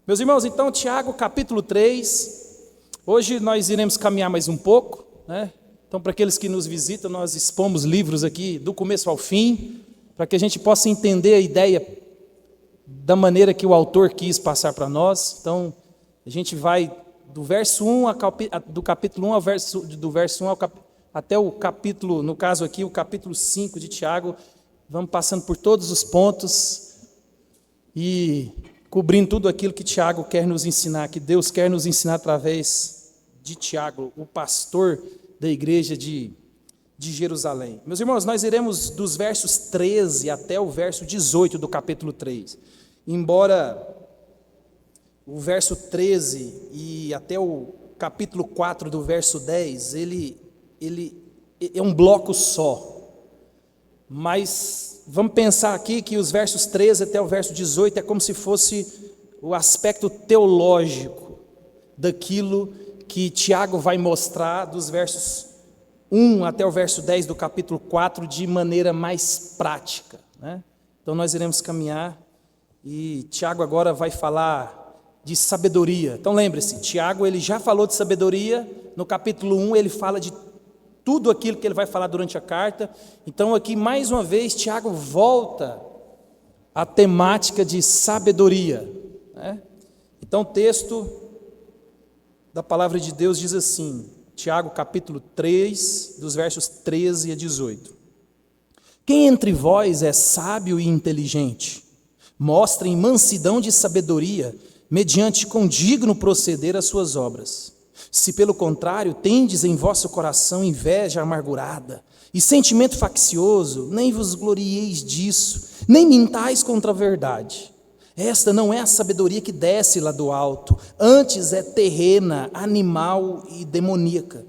Meus irmãos, então, Tiago, capítulo 3. Hoje nós iremos caminhar mais um pouco, né? Então, para aqueles que nos visitam, nós expomos livros aqui do começo ao fim, para que a gente possa entender a ideia da maneira que o autor quis passar para nós. Então, a gente vai do verso 1 do capítulo 1 do verso 1 até o capítulo, no caso aqui, o capítulo 5 de Tiago. Vamos passando por todos os pontos e cobrindo tudo aquilo que Tiago quer nos ensinar, que Deus quer nos ensinar através de Tiago, o pastor da igreja de Jerusalém. Meus irmãos, nós iremos dos versos 13 até o verso 18 do capítulo 3. Embora o verso 13 e até o capítulo 4 do verso 10, ele é um bloco só. Mas vamos pensar aqui que os versos 13 até o verso 18 é como se fosse o aspecto teológico daquilo que Tiago vai mostrar dos versos 1 até o verso 10 do capítulo 4 de maneira mais prática, né? Então nós iremos caminhar e Tiago agora vai falar de sabedoria. Então lembre-se, Tiago ele já falou de sabedoria, no capítulo 1 ele fala de tudo aquilo que ele vai falar durante a carta. Então aqui mais uma vez Tiago volta à temática de sabedoria, né? Então o texto da palavra de Deus diz assim, Tiago capítulo 3, dos versos 13 a 18. Quem entre vós é sábio e inteligente? Mostrem mansidão de sabedoria, mediante condigno proceder às suas obras. Se pelo contrário tendes em vosso coração inveja amargurada e sentimento faccioso, nem vos glorieis disso, nem mintais contra a verdade. Esta não é a sabedoria que desce lá do alto, antes é terrena, animal e demoníaca.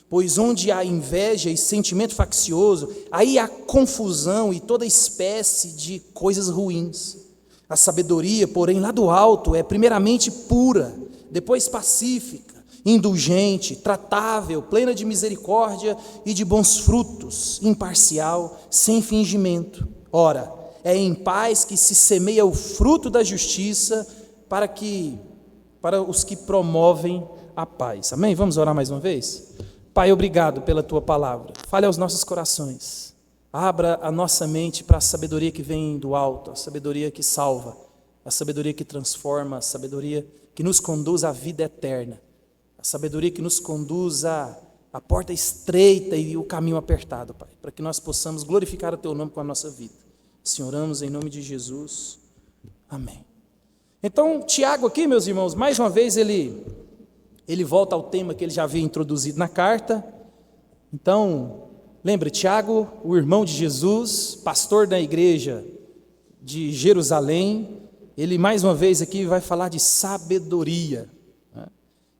Pois onde há inveja e sentimento faccioso, aí há confusão e toda espécie de coisas ruins. A sabedoria, porém, lá do alto é primeiramente pura, depois pacífica, indulgente, tratável, plena de misericórdia e de bons frutos, imparcial, sem fingimento. Ora, é em paz que se semeia o fruto da justiça para os que promovem a paz. Amém? Vamos orar mais uma vez? Pai, obrigado pela Tua palavra. Fale aos nossos corações. Abra a nossa mente para a sabedoria que vem do alto, a sabedoria que salva, a sabedoria que transforma, a sabedoria que nos conduz à vida eterna. A sabedoria que nos conduz à porta estreita e o caminho apertado, Pai, para que nós possamos glorificar o Teu nome com a nossa vida. Assim oramos em nome de Jesus. Amém. Então, Tiago aqui, meus irmãos, mais uma vez ele volta ao tema que ele já havia introduzido na carta. Então, lembre, Tiago, o irmão de Jesus, pastor da igreja de Jerusalém, ele mais uma vez aqui vai falar de sabedoria.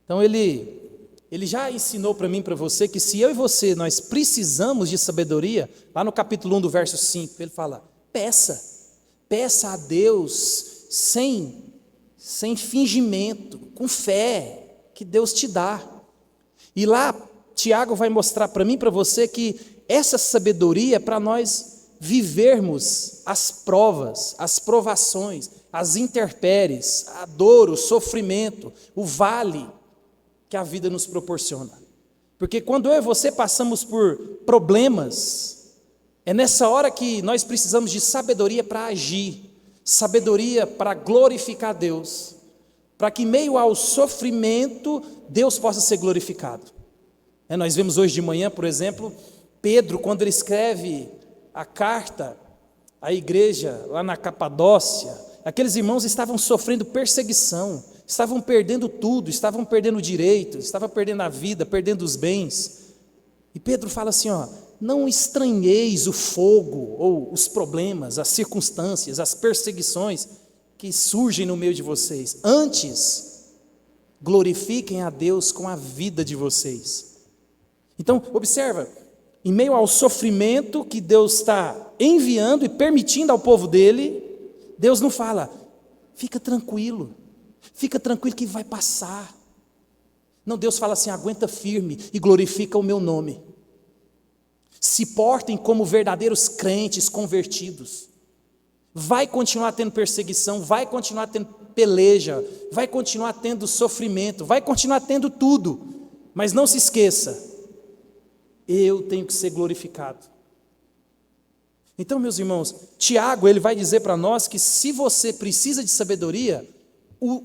Então ele já ensinou para mim e para você que se eu e você, nós precisamos de sabedoria, lá no capítulo 1 do verso 5, ele fala, peça a Deus sem fingimento, com fé, que Deus te dá. E lá Tiago vai mostrar para mim e para você que essa sabedoria é para nós vivermos as provas, as provações, as intempéries, a dor, o sofrimento, o vale que a vida nos proporciona. Porque quando eu e você passamos por problemas, é nessa hora que nós precisamos de sabedoria para agir, sabedoria para glorificar Deus, para que em meio ao sofrimento, Deus possa ser glorificado. Nós vemos hoje de manhã, por exemplo, Pedro, quando ele escreve a carta à igreja lá na Capadócia, aqueles irmãos estavam sofrendo perseguição, estavam perdendo tudo, estavam perdendo o direito, estavam perdendo a vida, perdendo os bens. E Pedro fala assim, não estranheis o fogo, ou os problemas, as circunstâncias, as perseguições que surgem no meio de vocês. Antes, glorifiquem a Deus com a vida de vocês. Então, observa, em meio ao sofrimento que Deus está enviando e permitindo ao povo dele, Deus não fala, fica tranquilo que vai passar. Não, Deus fala assim, aguenta firme e glorifica o meu nome. Se portem como verdadeiros crentes convertidos. vai continuar tendo perseguição, vai continuar tendo peleja, vai continuar tendo sofrimento, vai continuar tendo tudo, mas não se esqueça, eu tenho que ser glorificado. Então, meus irmãos, Tiago, ele vai dizer para nós que se você precisa de sabedoria, o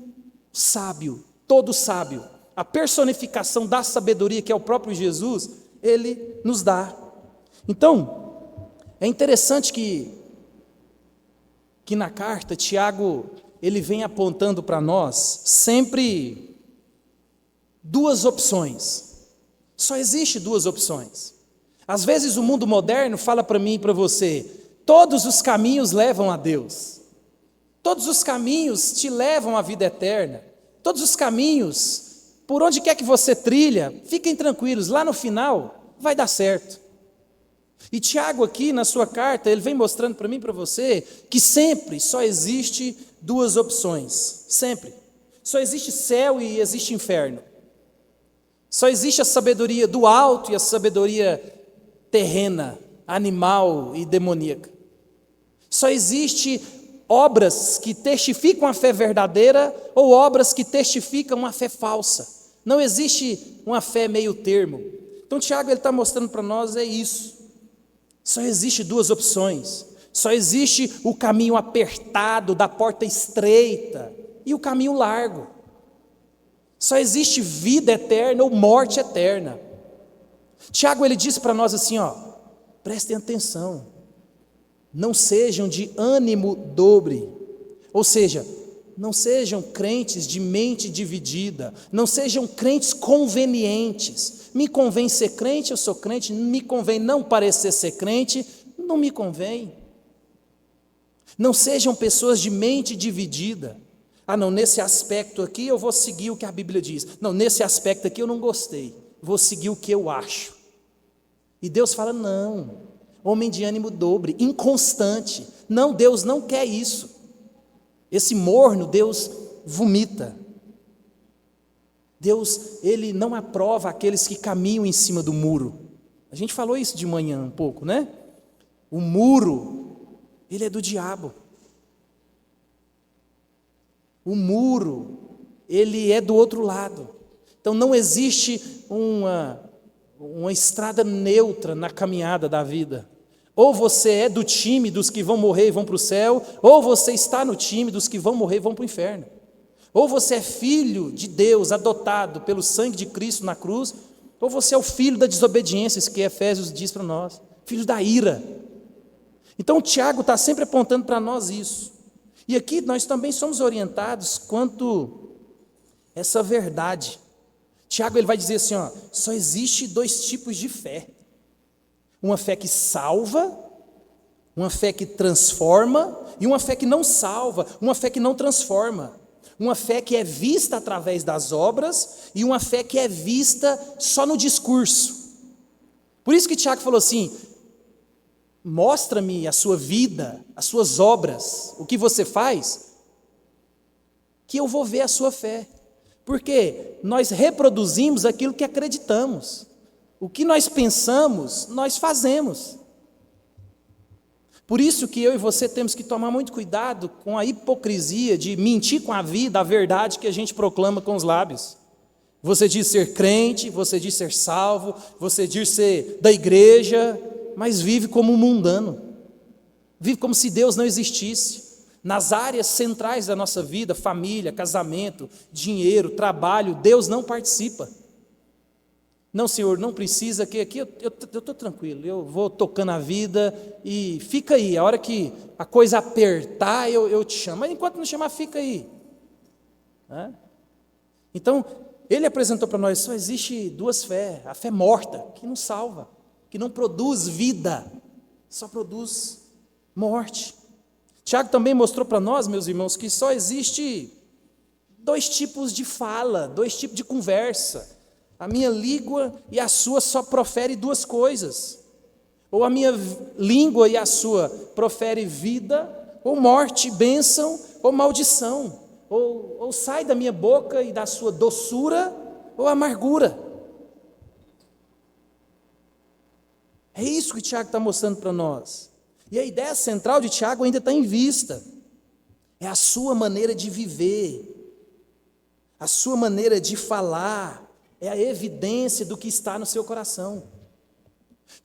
sábio, todo sábio, a personificação da sabedoria, que é o próprio Jesus, ele nos dá. Então, é interessante que na carta, Tiago, ele vem apontando para nós sempre duas opções. Só existe duas opções. Às vezes o mundo moderno fala para mim e para você, todos os caminhos levam a Deus. Todos os caminhos te levam à vida eterna. Todos os caminhos, por onde quer que você trilha, fiquem tranquilos, lá no final vai dar certo. E Tiago aqui na sua carta, ele vem mostrando para mim e para você, que sempre só existe duas opções, sempre. Só existe céu e existe inferno. Só existe a sabedoria do alto e a sabedoria terrena, animal e demoníaca. Só existe obras que testificam a fé verdadeira ou obras que testificam uma fé falsa. Não existe uma fé meio termo. Então Tiago está mostrando para nós é isso. Só existe duas opções. Só existe o caminho apertado da porta estreita e o caminho largo. Só existe vida eterna ou morte eterna. Tiago, ele diz para nós assim, prestem atenção, não sejam de ânimo dobre, ou seja, não sejam crentes de mente dividida, não sejam crentes convenientes. Me convém ser crente, eu sou crente, me convém não parecer ser crente, não me convém. Não sejam pessoas de mente dividida. Não, nesse aspecto aqui eu vou seguir o que a Bíblia diz. Não, nesse aspecto aqui eu não gostei, vou seguir o que eu acho. E Deus fala, não, homem de ânimo dobre, inconstante. Não, Deus não quer isso. Esse morno, Deus vomita. Deus, ele não aprova aqueles que caminham em cima do muro. A gente falou isso de manhã um pouco, né? O muro, ele é do diabo. O muro, ele é do outro lado. Então não existe uma estrada neutra na caminhada da vida. Ou você é do time dos que vão morrer e vão para o céu, ou você está no time dos que vão morrer e vão para o inferno. Ou você é filho de Deus, adotado pelo sangue de Cristo na cruz, ou você é o filho da desobediência, isso que Efésios diz para nós, filho da ira. Então o Tiago está sempre apontando para nós isso. E aqui nós também somos orientados quanto a essa verdade. Tiago, ele vai dizer assim, só existe dois tipos de fé. Uma fé que salva, uma fé que transforma, e uma fé que não salva, uma fé que não transforma. Uma fé que é vista através das obras, e uma fé que é vista só no discurso. Por isso que Tiago falou assim, mostra-me a sua vida, as suas obras, o que você faz, que eu vou ver a sua fé. Porque nós reproduzimos aquilo que acreditamos. O que nós pensamos, nós fazemos. Por isso que eu e você temos que tomar muito cuidado com a hipocrisia de mentir com a vida, a verdade que a gente proclama com os lábios. Você diz ser crente, você diz ser salvo, você diz ser da igreja, mas vive como um mundano. Vive como se Deus não existisse. Nas áreas centrais da nossa vida, família, casamento, dinheiro, trabalho, Deus não participa. Não, Senhor, não precisa, que aqui eu estou tranquilo, eu vou tocando a vida e fica aí, a hora que a coisa apertar eu te chamo, mas enquanto não chamar, fica aí. Então, ele apresentou para nós, só existe duas fés, a fé morta, que não salva, que não produz vida, só produz morte. Tiago também mostrou para nós, meus irmãos, que só existe dois tipos de fala, dois tipos de conversa. A minha língua e a sua só profere duas coisas. Ou a minha língua e a sua profere vida, ou morte, bênção, ou maldição. Ou sai da minha boca e da sua doçura, ou amargura. É isso que Tiago está mostrando para nós. E a ideia central de Tiago ainda está em vista. É a sua maneira de viver, a sua maneira de falar, é a evidência do que está no seu coração.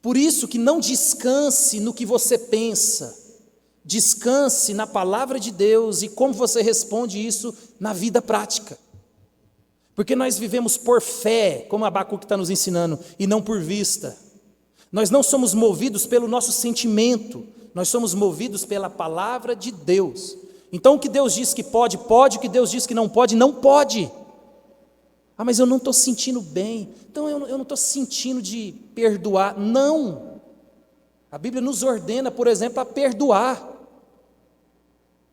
Por isso que não descanse no que você pensa, descanse na palavra de Deus e como você responde isso na vida prática. Porque nós vivemos por fé, como Abacuque está nos ensinando, e não por vista. Nós não somos movidos pelo nosso sentimento, nós somos movidos pela palavra de Deus. Então o que Deus diz que pode, pode, o que Deus diz que não pode, não pode. Ah, mas eu não estou sentindo bem, então eu não estou sentindo de perdoar. Não, a Bíblia nos ordena, por exemplo, a perdoar.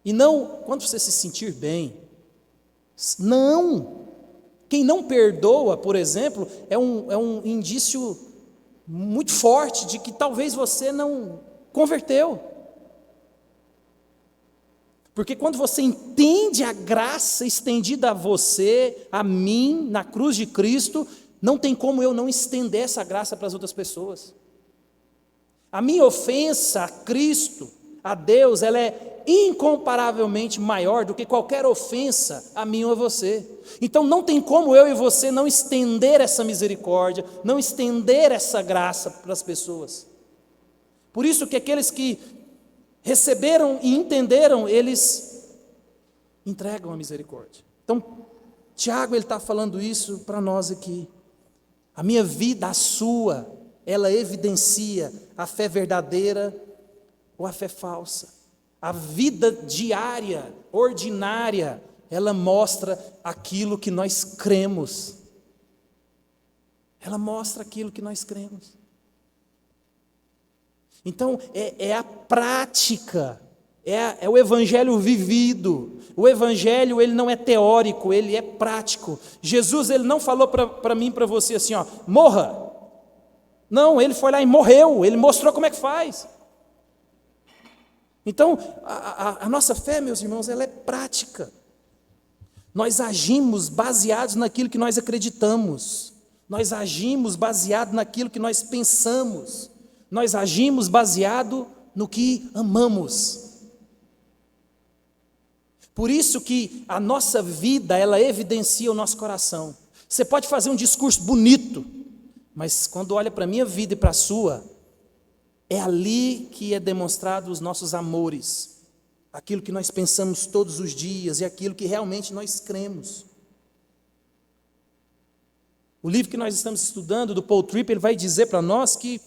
E não, quando você se sentir bem, não. Quem não perdoa, por exemplo, é um indício muito forte de que talvez você não converteu. Porque quando você entende a graça estendida a você, a mim, na cruz de Cristo, não tem como eu não estender essa graça para as outras pessoas. A minha ofensa a Cristo, a Deus, ela é incomparavelmente maior do que qualquer ofensa a mim ou a você. Então não tem como eu e você não estender essa misericórdia, não estender essa graça para as pessoas. Por isso que aqueles que receberam e entenderam, eles entregam a misericórdia. Então, Tiago, ele está falando isso para nós aqui. A minha vida, a sua, ela evidencia a fé verdadeira ou a fé falsa. A vida diária, ordinária, ela mostra aquilo que nós cremos. Ela mostra aquilo que nós cremos. Então, é a prática, é o evangelho vivido. O evangelho, ele não é teórico, ele é prático. Jesus, ele não falou para mim, para você assim, ó, morra. Não, ele foi lá e morreu, ele mostrou como é que faz. Então, a nossa fé, meus irmãos, ela é prática. Nós agimos baseados naquilo que nós acreditamos. Nós agimos baseado naquilo que nós pensamos. Nós agimos baseado no que amamos. Por isso que a nossa vida, ela evidencia o nosso coração. Você pode fazer um discurso bonito, mas quando olha para a minha vida e para a sua, é ali que é demonstrado os nossos amores, aquilo que nós pensamos todos os dias e aquilo que realmente nós cremos. O livro que nós estamos estudando, do Paul Tripp, ele vai dizer para nós que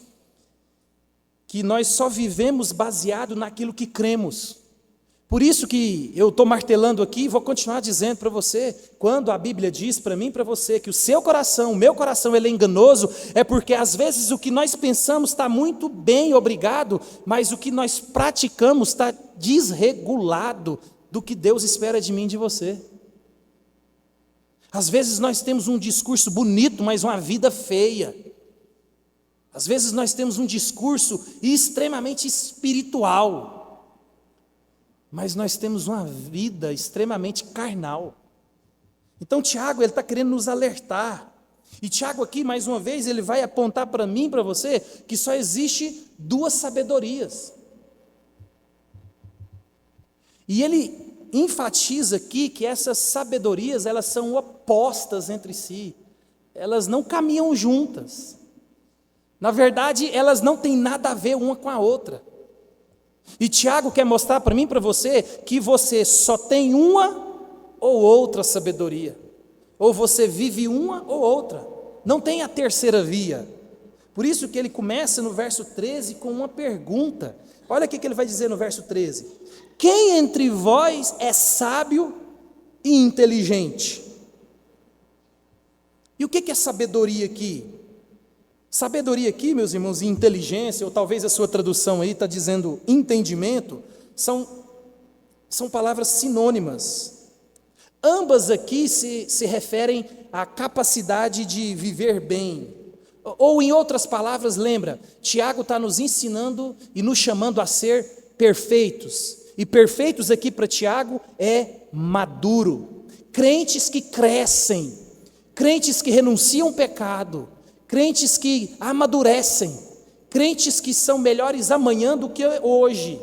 nós só vivemos baseado naquilo que cremos. Por isso que eu estou martelando aqui e vou continuar dizendo para você, quando a Bíblia diz para mim e para você que o seu coração, o meu coração, ele é enganoso, é porque às vezes o que nós pensamos está muito bem, obrigado, mas o que nós praticamos está desregulado do que Deus espera de mim e de você. Às vezes nós temos um discurso bonito, mas uma vida feia. Às vezes nós temos um discurso extremamente espiritual, mas nós temos uma vida extremamente carnal. Então Tiago, ele está querendo nos alertar. E Tiago aqui, mais uma vez, ele vai apontar para mim e para você, que só existe duas sabedorias. E ele enfatiza aqui que essas sabedorias, elas são opostas entre si. Elas não caminham juntas. Na verdade, elas não têm nada a ver uma com a outra. E Tiago quer mostrar para mim e para você que você só tem uma ou outra sabedoria. Ou você vive uma ou outra. Não tem a terceira via. Por isso que ele começa no verso 13 com uma pergunta. Olha o que ele vai dizer no verso 13. Quem entre vós é sábio e inteligente? E o que é sabedoria aqui? Sabedoria aqui, meus irmãos, e inteligência, ou talvez a sua tradução aí está dizendo entendimento, são palavras sinônimas. Ambas aqui se referem à capacidade de viver bem. Ou em outras palavras, lembra, Tiago está nos ensinando e nos chamando a ser perfeitos. E perfeitos aqui para Tiago é maduro. Crentes que crescem, crentes que renunciam ao pecado, crentes que amadurecem, crentes que são melhores amanhã do que hoje.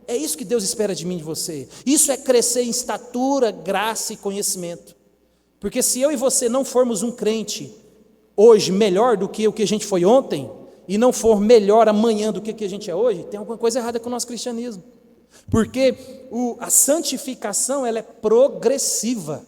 É isso que Deus espera de mim e de você. Isso é crescer em estatura, graça e conhecimento. Porque se eu e você não formos um crente hoje melhor do que o que a gente foi ontem, e não for melhor amanhã do que o que a gente é hoje, tem alguma coisa errada com o nosso cristianismo. Porque a santificação, ela é progressiva.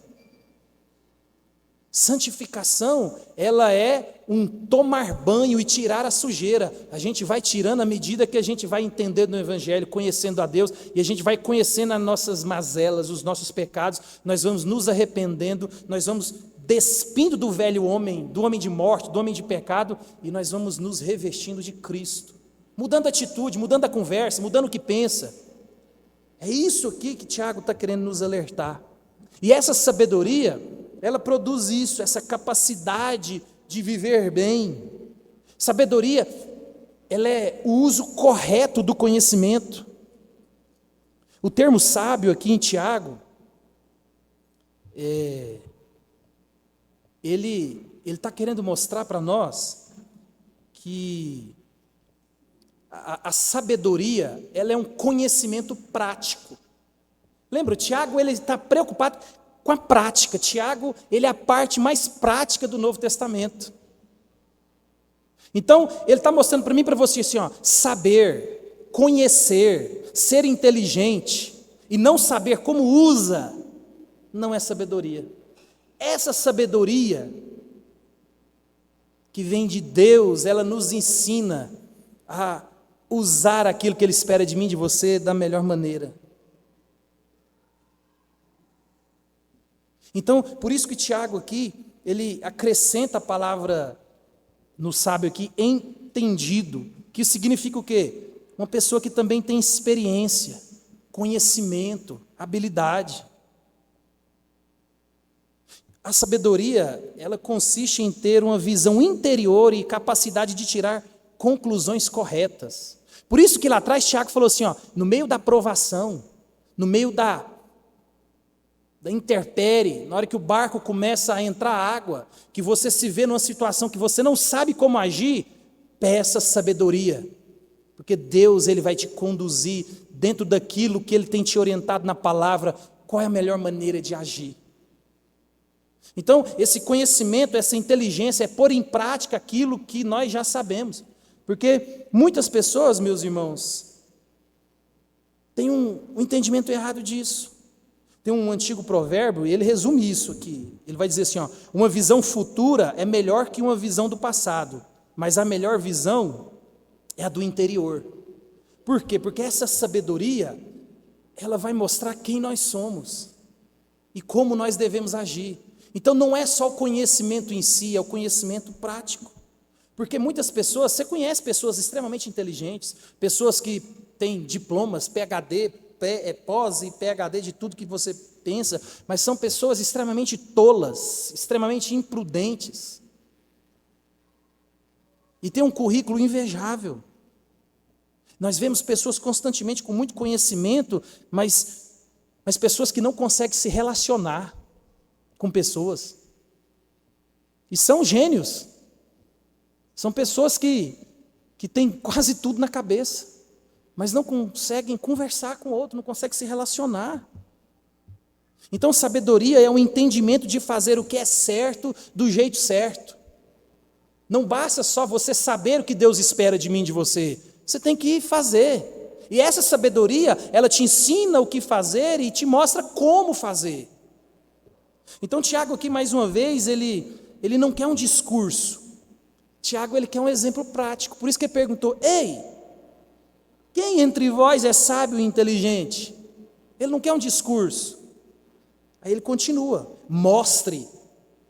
Santificação, ela é um tomar banho e tirar a sujeira. A gente vai tirando à medida que a gente vai entendendo o Evangelho, conhecendo a Deus, e a gente vai conhecendo as nossas mazelas, os nossos pecados, nós vamos nos arrependendo, nós vamos despindo do velho homem, do homem de morte, do homem de pecado, e nós vamos nos revestindo de Cristo, mudando a atitude, mudando a conversa, mudando o que pensa. É isso aqui que Tiago está querendo nos alertar. E essa sabedoria, ela produz isso, essa capacidade de viver bem. Sabedoria, ela é o uso correto do conhecimento. O termo sábio aqui em Tiago, ele está querendo mostrar para nós que a sabedoria, ela é um conhecimento prático. Lembra, o Tiago, ele está preocupado com a prática. Tiago, ele é a parte mais prática do Novo Testamento. Então, ele está mostrando para mim e para você assim, ó, saber, conhecer, ser inteligente e não saber como usa, não é sabedoria. Essa sabedoria que vem de Deus, ela nos ensina a usar aquilo que Ele espera de mim e de você da melhor maneira. Então, por isso que Tiago aqui, ele acrescenta a palavra no sábio aqui, entendido, que significa o quê? Uma pessoa que também tem experiência, conhecimento, habilidade. A sabedoria, ela consiste em ter uma visão interior e capacidade de tirar conclusões corretas. Por isso que lá atrás Tiago falou assim, ó, no meio da provação, no meio da intempérie, na hora que o barco começa a entrar água, que você se vê numa situação que você não sabe como agir, peça sabedoria, porque Deus, Ele vai te conduzir dentro daquilo que Ele tem te orientado na palavra, qual é a melhor maneira de agir. Então, esse conhecimento, essa inteligência é pôr em prática aquilo que nós já sabemos, porque muitas pessoas, meus irmãos, têm um entendimento errado disso. Tem um antigo provérbio, e ele resume isso aqui. Ele vai dizer assim, ó, uma visão futura é melhor que uma visão do passado, mas a melhor visão é a do interior. Por quê? Porque essa sabedoria, ela vai mostrar quem nós somos e como nós devemos agir. Então não é só o conhecimento em si, é o conhecimento prático. Porque muitas pessoas, você conhece pessoas extremamente inteligentes, pessoas que têm diplomas, PhD, pós e PhD de tudo que você pensa, mas são pessoas extremamente tolas, extremamente imprudentes. E tem um currículo invejável. Nós vemos pessoas constantemente com muito conhecimento, mas pessoas que não conseguem se relacionar com pessoas. E são gênios. São pessoas que têm quase tudo na cabeça, mas não conseguem conversar com o outro, não conseguem se relacionar. Então, sabedoria é o entendimento de fazer o que é certo do jeito certo. Não basta só você saber o que Deus espera de mim e de você. Você tem que fazer. E essa sabedoria, ela te ensina o que fazer e te mostra como fazer. Então, Tiago aqui, mais uma vez, ele não quer um discurso. Tiago, ele quer um exemplo prático. Por isso que ele perguntou, ei, quem entre vós é sábio e inteligente? Ele não quer um discurso. Aí ele continua, mostre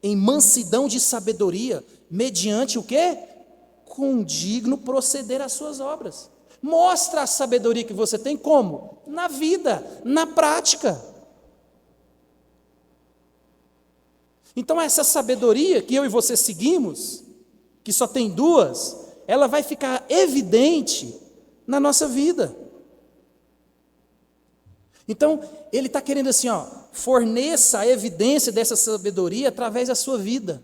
em mansidão de sabedoria, mediante o quê? Com digno proceder às suas obras. Mostra a sabedoria que você tem como? Na vida, na prática. Então essa sabedoria que eu e você seguimos, que só tem duas, ela vai ficar evidente na nossa vida. Então, ele está querendo assim, ó, forneça a evidência dessa sabedoria através da sua vida.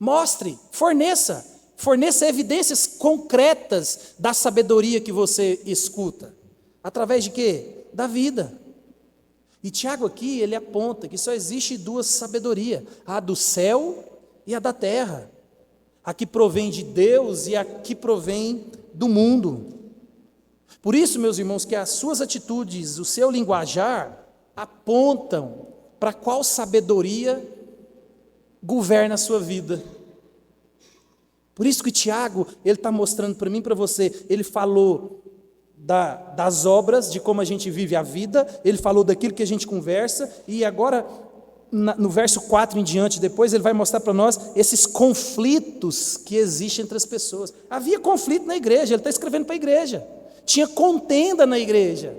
Mostre, forneça. Forneça evidências concretas da sabedoria que você escuta. Através de quê? Da vida. E Tiago aqui, ele aponta que só existe duas sabedorias: a do céu e a da terra. A que provém de Deus e a que provém do mundo. Por isso, meus irmãos, que as suas atitudes, o seu linguajar, apontam para qual sabedoria governa a sua vida. Por isso que Tiago, ele está mostrando para mim e para você, ele falou das obras, de como a gente vive a vida, ele falou daquilo que a gente conversa, e agora, no verso 4 em diante, depois, ele vai mostrar para nós esses conflitos que existem entre as pessoas. Havia conflito na igreja, ele está escrevendo para a igreja. Tinha contenda na igreja.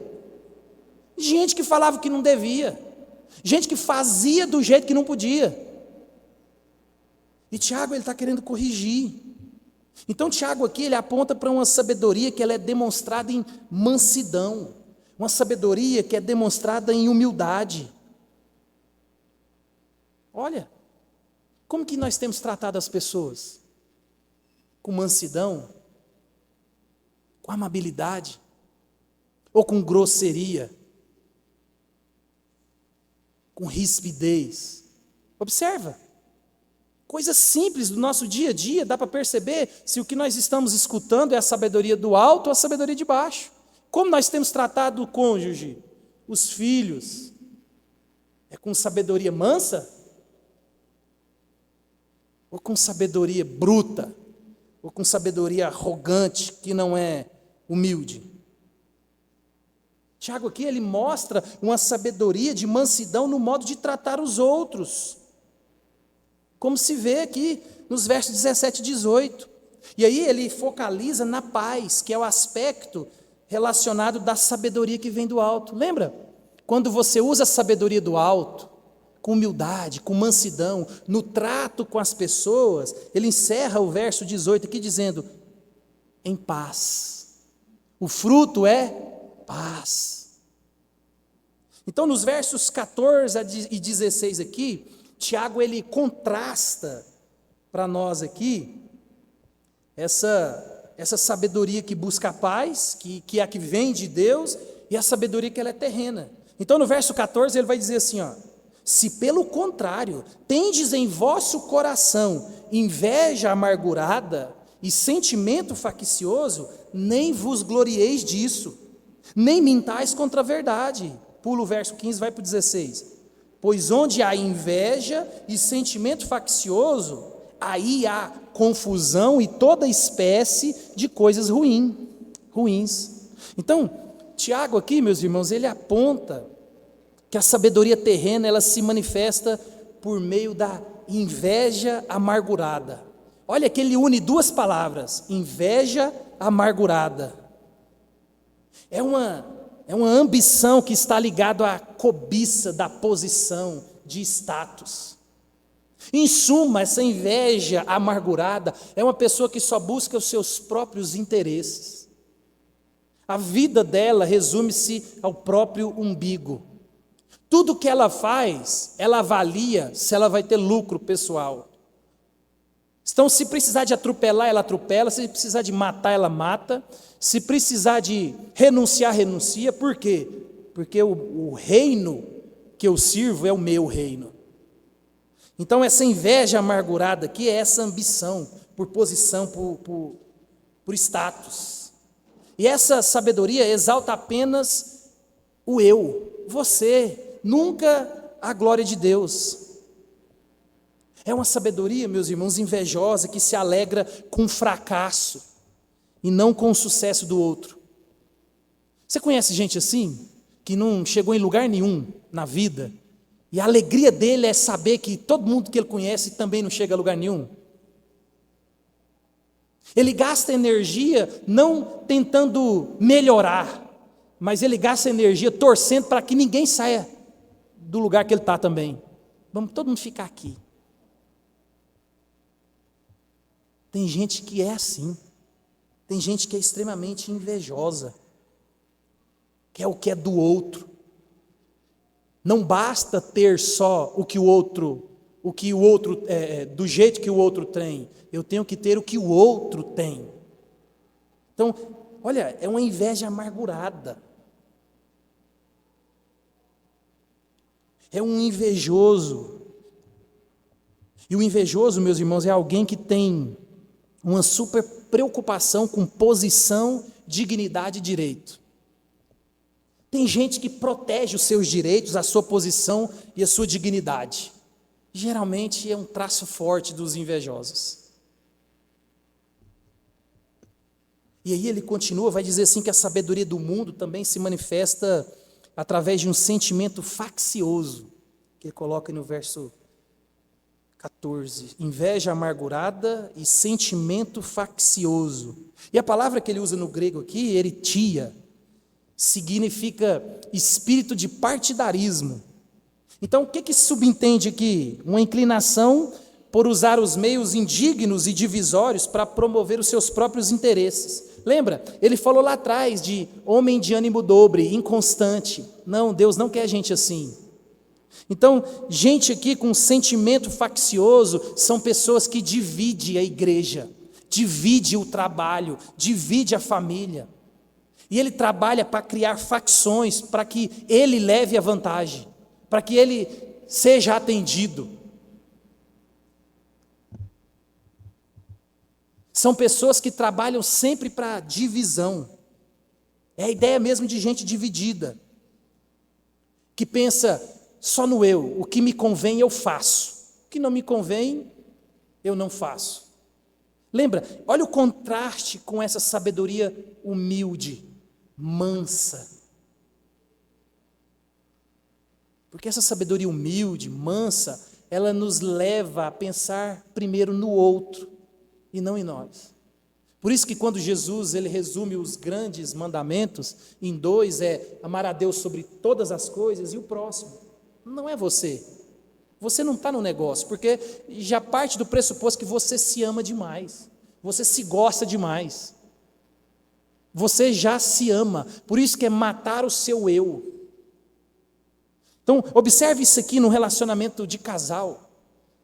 Gente que falava que não devia. Gente que fazia do jeito que não podia. E Tiago, ele está querendo corrigir. Então Tiago aqui, ele aponta para uma sabedoria que ela é demonstrada em mansidão. Uma sabedoria que é demonstrada em humildade. Olha, como que nós temos tratado as pessoas? Com mansidão? Com amabilidade? Ou com grosseria? Com rispidez? Observa. Coisas simples do nosso dia a dia, dá para perceber se o que nós estamos escutando é a sabedoria do alto ou a sabedoria de baixo. Como nós temos tratado o cônjuge, os filhos? É com sabedoria mansa? Ou com sabedoria bruta? Ou com sabedoria arrogante, que não é humilde? Tiago aqui, ele mostra uma sabedoria de mansidão no modo de tratar os outros. Como se vê aqui nos versos 17 e 18. E aí ele focaliza na paz, que é o aspecto relacionado da sabedoria que vem do alto. Lembra? Quando você usa a sabedoria do alto, com humildade, com mansidão, no trato com as pessoas, ele encerra o verso 18 aqui dizendo: em paz. O fruto é paz. Então, nos versos 14 e 16 aqui, Tiago, ele contrasta para nós aqui essa sabedoria que busca a paz, que é a que vem de Deus, e a sabedoria que ela é terrena. Então, no verso 14, ele vai dizer assim, ó: se pelo contrário, tendes em vosso coração inveja amargurada e sentimento faccioso, nem vos glorieis disso, nem mintais contra a verdade. Pula o verso 15, vai para o 16. Pois onde há inveja e sentimento faccioso, aí há confusão e toda espécie de coisas ruins. Então, Tiago aqui, meus irmãos, ele aponta que a sabedoria terrena, ela se manifesta por meio da inveja amargurada. Olha que ele une duas palavras: inveja amargurada. É uma ambição que está ligada à cobiça da posição, de status. Em suma, essa inveja amargurada é uma pessoa que só busca os seus próprios interesses. A vida dela resume-se ao próprio umbigo. Tudo que ela faz, ela avalia se ela vai ter lucro pessoal. Então, se precisar de atropelar, ela atropela. Se precisar de matar, ela mata. Se precisar de renunciar, renuncia. Por quê? Porque o reino que eu sirvo é o meu reino. Então, essa inveja amargurada aqui é essa ambição por posição, por status. E essa sabedoria exalta apenas o eu, você, nunca a glória de Deus. É uma sabedoria, meus irmãos, invejosa, que se alegra com o fracasso e não com o sucesso do outro. Você conhece gente assim, que não chegou em lugar nenhum na vida, e a alegria dele é saber que todo mundo que ele conhece também não chega a lugar nenhum? Ele gasta energia não tentando melhorar, mas ele gasta energia torcendo para que ninguém saia do lugar que ele está também. Vamos todo mundo ficar aqui. Tem gente que é assim. Tem gente que é extremamente invejosa. Quer o que é do outro. Não basta ter só o que o outro o que o outro, do jeito que o outro tem, eu tenho que ter o que o outro tem. Então, olha, é uma inveja amargurada. É um invejoso. E o invejoso, meus irmãos, é alguém que tem uma super preocupação com posição, dignidade e direito. Tem gente que protege os seus direitos, a sua posição e a sua dignidade. Geralmente é um traço forte dos invejosos. E aí ele continua, vai dizer assim que a sabedoria do mundo também se manifesta através de um sentimento faccioso, que ele coloca no verso 14, inveja amargurada e sentimento faccioso. E a palavra que ele usa no grego aqui, eritia, significa espírito de partidarismo. Então, o que subentende aqui? Uma inclinação por usar os meios indignos e divisórios para promover os seus próprios interesses. Lembra? Ele falou lá atrás de homem de ânimo dobre, inconstante. Não, Deus não quer gente assim. Então, gente aqui com sentimento faccioso são pessoas que dividem a igreja, dividem o trabalho, dividem a família. E ele trabalha para criar facções, para que ele leve a vantagem, para que ele seja atendido. São pessoas que trabalham sempre para divisão. É a ideia mesmo de gente dividida, que pensa só no eu, o que me convém eu faço, o que não me convém eu não faço. Lembra? Olha o contraste com essa sabedoria humilde, mansa. Porque essa sabedoria humilde, mansa, ela nos leva a pensar primeiro no outro e não em nós. Por isso que quando Jesus ele resume os grandes mandamentos em 2, é amar a Deus sobre todas as coisas e o próximo. Não é você. Você não está no negócio, porque já parte do pressuposto que você se ama demais, você se gosta demais. Você já se ama, por isso que é matar o seu eu. Então, observe isso aqui no relacionamento de casal.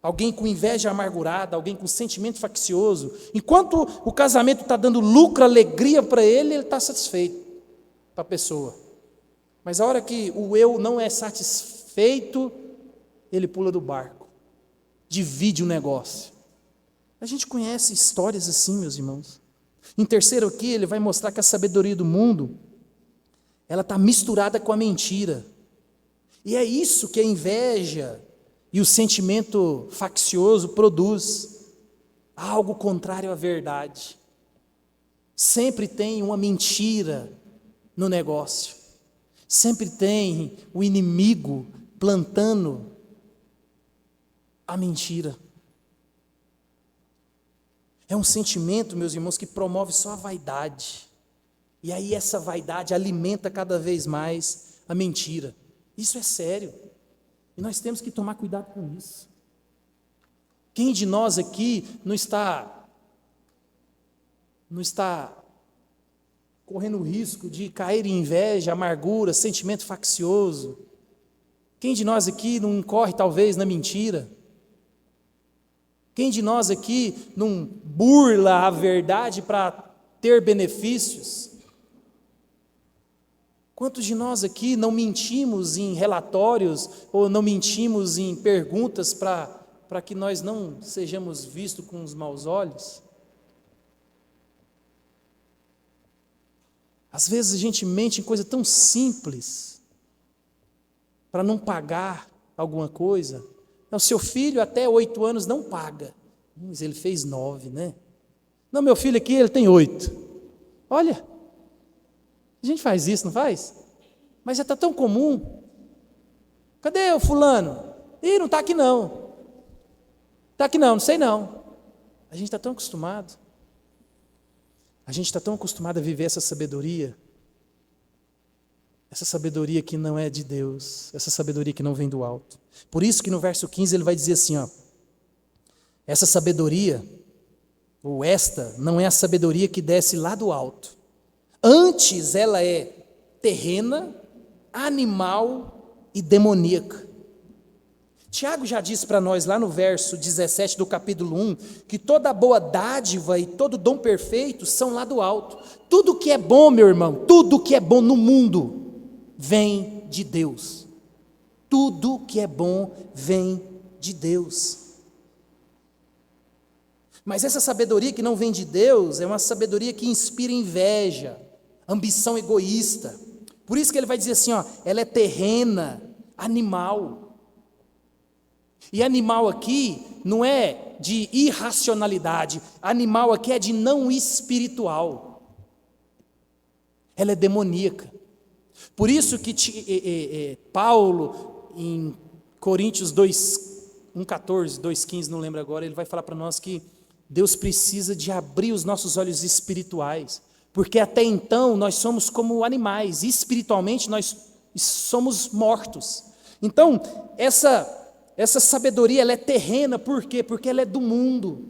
Alguém com inveja amargurada, alguém com sentimento faccioso. Enquanto o casamento está dando lucro, alegria para ele está satisfeito para a pessoa. Mas a hora que o eu não é satisfeito, ele pula do barco, divide o negócio. A gente conhece histórias assim, meus irmãos. Em terceiro aqui, ele vai mostrar que a sabedoria do mundo, ela está misturada com a mentira. E é isso que a inveja e o sentimento faccioso produz, algo contrário à verdade. Sempre tem uma mentira no negócio, sempre tem o inimigo plantando a mentira. É um sentimento, meus irmãos, que promove só a vaidade. E aí essa vaidade alimenta cada vez mais a mentira. Isso é sério. E nós temos que tomar cuidado com isso. Quem de nós aqui não está correndo o risco de cair em inveja, amargura, sentimento faccioso? Quem de nós aqui não incorre talvez na mentira? Quem de nós aqui não burla a verdade para ter benefícios? Quantos de nós aqui não mentimos em relatórios ou não mentimos em perguntas para que nós não sejamos vistos com os maus olhos? Às vezes a gente mente em coisa tão simples para não pagar alguma coisa. O seu filho até 8 anos não paga. Mas ele fez 9, né? Não, meu filho aqui, ele tem 8. Olha, a gente faz isso, não faz? Mas já está tão comum. Cadê o fulano? Ih, não está aqui não. Está aqui não sei não. A gente está tão acostumado. A gente está tão acostumado a viver essa sabedoria que não é de Deus, essa sabedoria que não vem do alto. Por isso que no verso 15 ele vai dizer assim, ó, essa sabedoria, ou esta, não é a sabedoria que desce lá do alto. Antes ela é terrena, animal e demoníaca. Tiago já disse para nós lá no verso 17 do capítulo 1, que toda boa dádiva e todo dom perfeito são lá do alto. Tudo que é bom, meu irmão, tudo que é bom no mundo vem de Deus. Tudo que é bom vem de Deus. Mas essa sabedoria que não vem de Deus é uma sabedoria que inspira inveja, ambição egoísta. Por isso que ele vai dizer assim, ó, ela é terrena, animal. E animal aqui não é de irracionalidade, animal aqui é de não espiritual. Ela é demoníaca. Por isso que Paulo, em Coríntios 1,14, 2,15, não lembro agora, ele vai falar para nós que Deus precisa de abrir os nossos olhos espirituais, porque até então nós somos como animais, e espiritualmente nós somos mortos. Então, essa sabedoria ela é terrena, por quê? Porque ela é do mundo.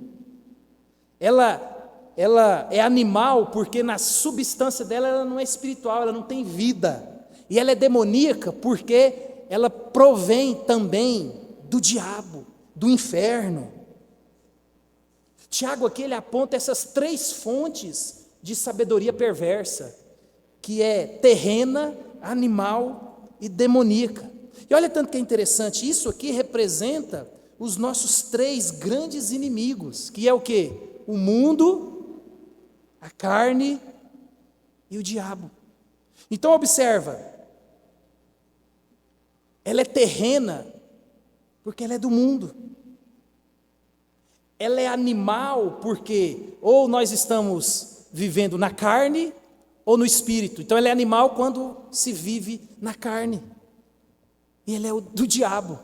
Ela é animal porque na substância dela ela não é espiritual, ela não tem vida. E ela é demoníaca porque ela provém também do diabo, do inferno. Tiago aqui ele aponta essas 3 fontes de sabedoria perversa, que é terrena, animal e demoníaca. E olha tanto que é interessante, isso aqui representa os nossos 3 grandes inimigos, que é o quê? O mundo, a carne e o diabo. Então observa, ela é terrena porque ela é do mundo. Ela é animal porque ou nós estamos vivendo na carne ou no espírito. Então ela é animal quando se vive na carne. E ela é do diabo.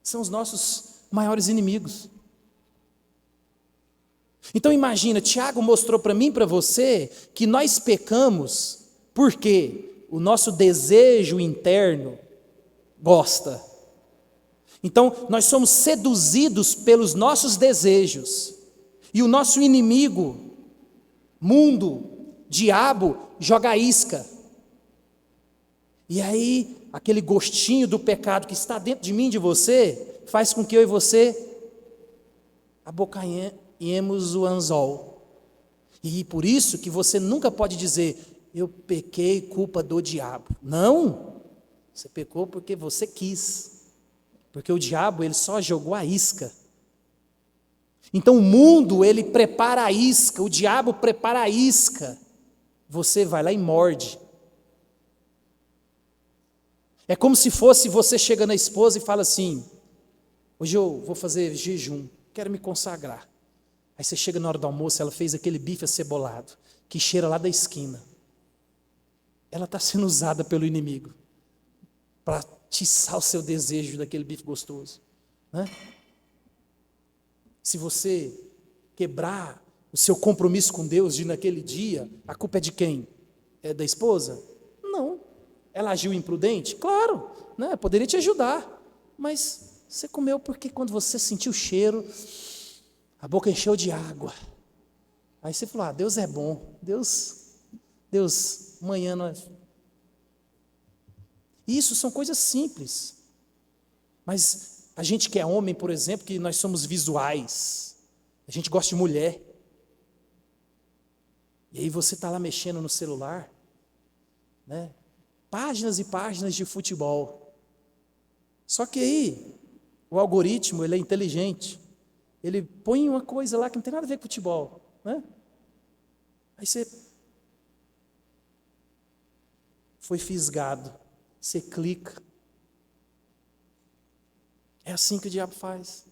São os nossos maiores inimigos. Então imagina, Tiago mostrou para mim e para você que nós pecamos porque o nosso desejo interno gosta. Então nós somos seduzidos pelos nossos desejos. E o nosso inimigo, mundo, diabo, joga a isca. E aí, aquele gostinho do pecado que está dentro de mim e de você, faz com que eu e você abocanhemos o anzol. E por isso que você nunca pode dizer, eu pequei culpa do diabo. Não, você pecou porque você quis. Porque o diabo, ele só jogou a isca. Então o mundo, ele prepara a isca, o diabo prepara a isca. Você vai lá e morde. É como se fosse você chega na esposa e fala assim, hoje eu vou fazer jejum, quero me consagrar. Aí você chega na hora do almoço, ela fez aquele bife acebolado, que cheira lá da esquina. Ela está sendo usada pelo inimigo, para atiçar o seu desejo daquele bife gostoso. Né? Se você quebrar o seu compromisso com Deus de naquele dia, a culpa é de quem? É da esposa? Não. Ela agiu imprudente? Claro, né? Poderia te ajudar, mas você comeu porque quando você sentiu o cheiro, a boca encheu de água. Aí você falou, Deus é bom, Deus, amanhã nós... Isso são coisas simples, mas a gente que é homem, por exemplo, que nós somos visuais, a gente gosta de mulher, e aí você está lá mexendo no celular, né? Páginas e páginas de futebol. Só que aí, o algoritmo, ele é inteligente. Ele põe uma coisa lá que não tem nada a ver com futebol. Né? Aí você foi fisgado. Você clica. É assim que o diabo faz.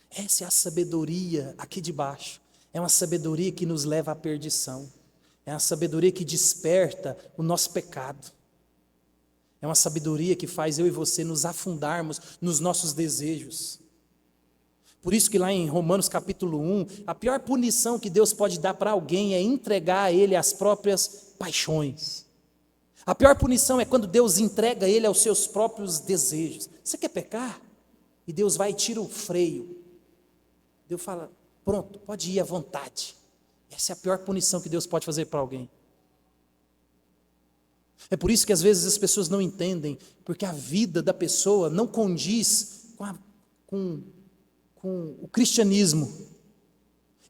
Essa é a sabedoria aqui de baixo. É uma sabedoria que nos leva à perdição. É uma sabedoria que desperta o nosso pecado. É uma sabedoria que faz eu e você nos afundarmos nos nossos desejos. Por isso que lá em Romanos capítulo 1, a pior punição que Deus pode dar para alguém é entregar a ele as próprias paixões. A pior punição é quando Deus entrega ele aos seus próprios desejos. Você quer pecar? E Deus vai e tira o freio. Deus fala, pronto, pode ir à vontade. Essa é a pior punição que Deus pode fazer para alguém. É por isso que às vezes as pessoas não entendem, porque a vida da pessoa não condiz com o cristianismo.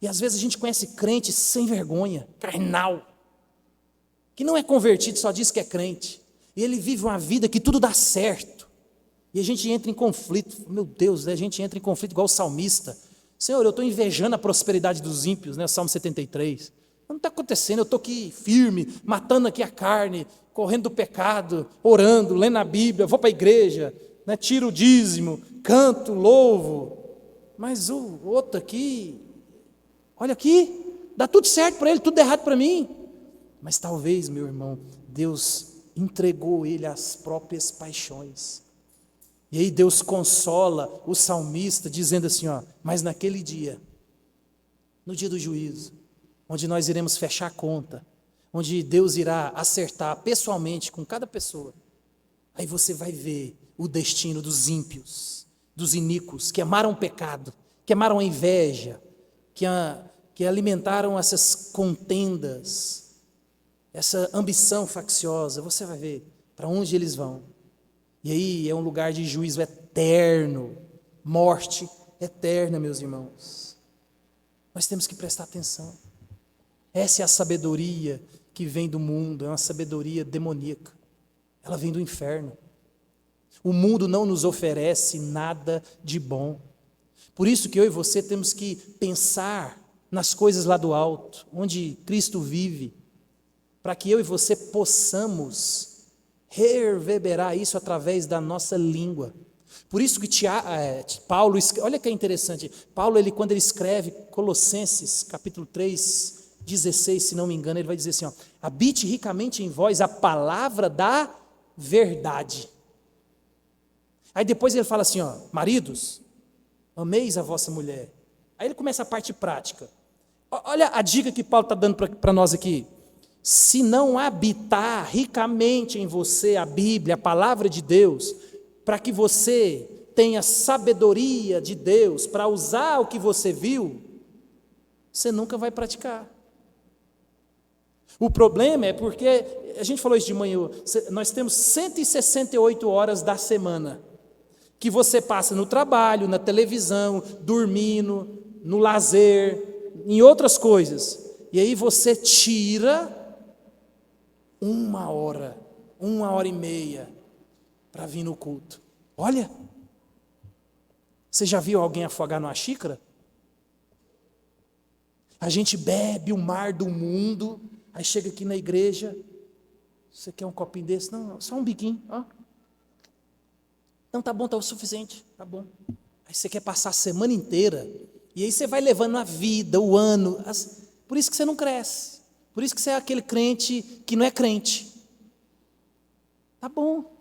E às vezes a gente conhece crente sem vergonha, carnal, que não é convertido, só diz que é crente. E ele vive uma vida que tudo dá certo. E a gente entra em conflito, meu Deus, a gente entra em conflito igual o salmista. Senhor, eu estou invejando a prosperidade dos ímpios, né? Salmo 73. Não está acontecendo, eu estou aqui firme, matando aqui a carne, correndo do pecado, orando, lendo a Bíblia, vou para a igreja, né? Tiro o dízimo, canto, louvo. Mas o outro aqui, olha aqui, dá tudo certo para ele, tudo errado para mim. Mas talvez, meu irmão, Deus entregou ele às próprias paixões. E aí Deus consola o salmista dizendo assim, ó, mas naquele dia, no dia do juízo, onde nós iremos fechar a conta, onde Deus irá acertar pessoalmente com cada pessoa, aí você vai ver o destino dos ímpios, dos iníquos, que amaram o pecado, que amaram a inveja, que alimentaram essas contendas, essa ambição facciosa. Você vai ver para onde eles vão. E aí é um lugar de juízo eterno, morte eterna, meus irmãos. Nós temos que prestar atenção. Essa é a sabedoria que vem do mundo, é uma sabedoria demoníaca. Ela vem do inferno. O mundo não nos oferece nada de bom. Por isso que eu e você temos que pensar nas coisas lá do alto, onde Cristo vive, para que eu e você possamos reverberar isso através da nossa língua. Por isso que Paulo, olha que é interessante, Paulo, quando ele escreve Colossenses, capítulo 3, 16, se não me engano, ele vai dizer assim, ó, habite ricamente em vós a palavra da verdade. Aí depois ele fala assim, ó, maridos, ameis a vossa mulher. Aí ele começa a parte prática. Olha a dica que Paulo está dando para nós aqui. Se não habitar ricamente em você a Bíblia, a palavra de Deus, para que você tenha sabedoria de Deus, para usar o que você viu, você nunca vai praticar. O problema é porque, a gente falou isso de manhã, nós temos 168 horas da semana, que você passa no trabalho, na televisão, dormindo, no lazer, em outras coisas, e aí você tira 1 hora e meia, para vir no culto. Olha, você já viu alguém afogar numa xícara? A gente bebe o mar do mundo, aí chega aqui na igreja, você quer um copinho desse? Não, só um biquinho, ó. Não, tá bom, tá o suficiente, tá bom. Aí você quer passar a semana inteira, e aí você vai levando a vida, o ano, por isso que você não cresce. Por isso que você é aquele crente que não é crente. Tá bom.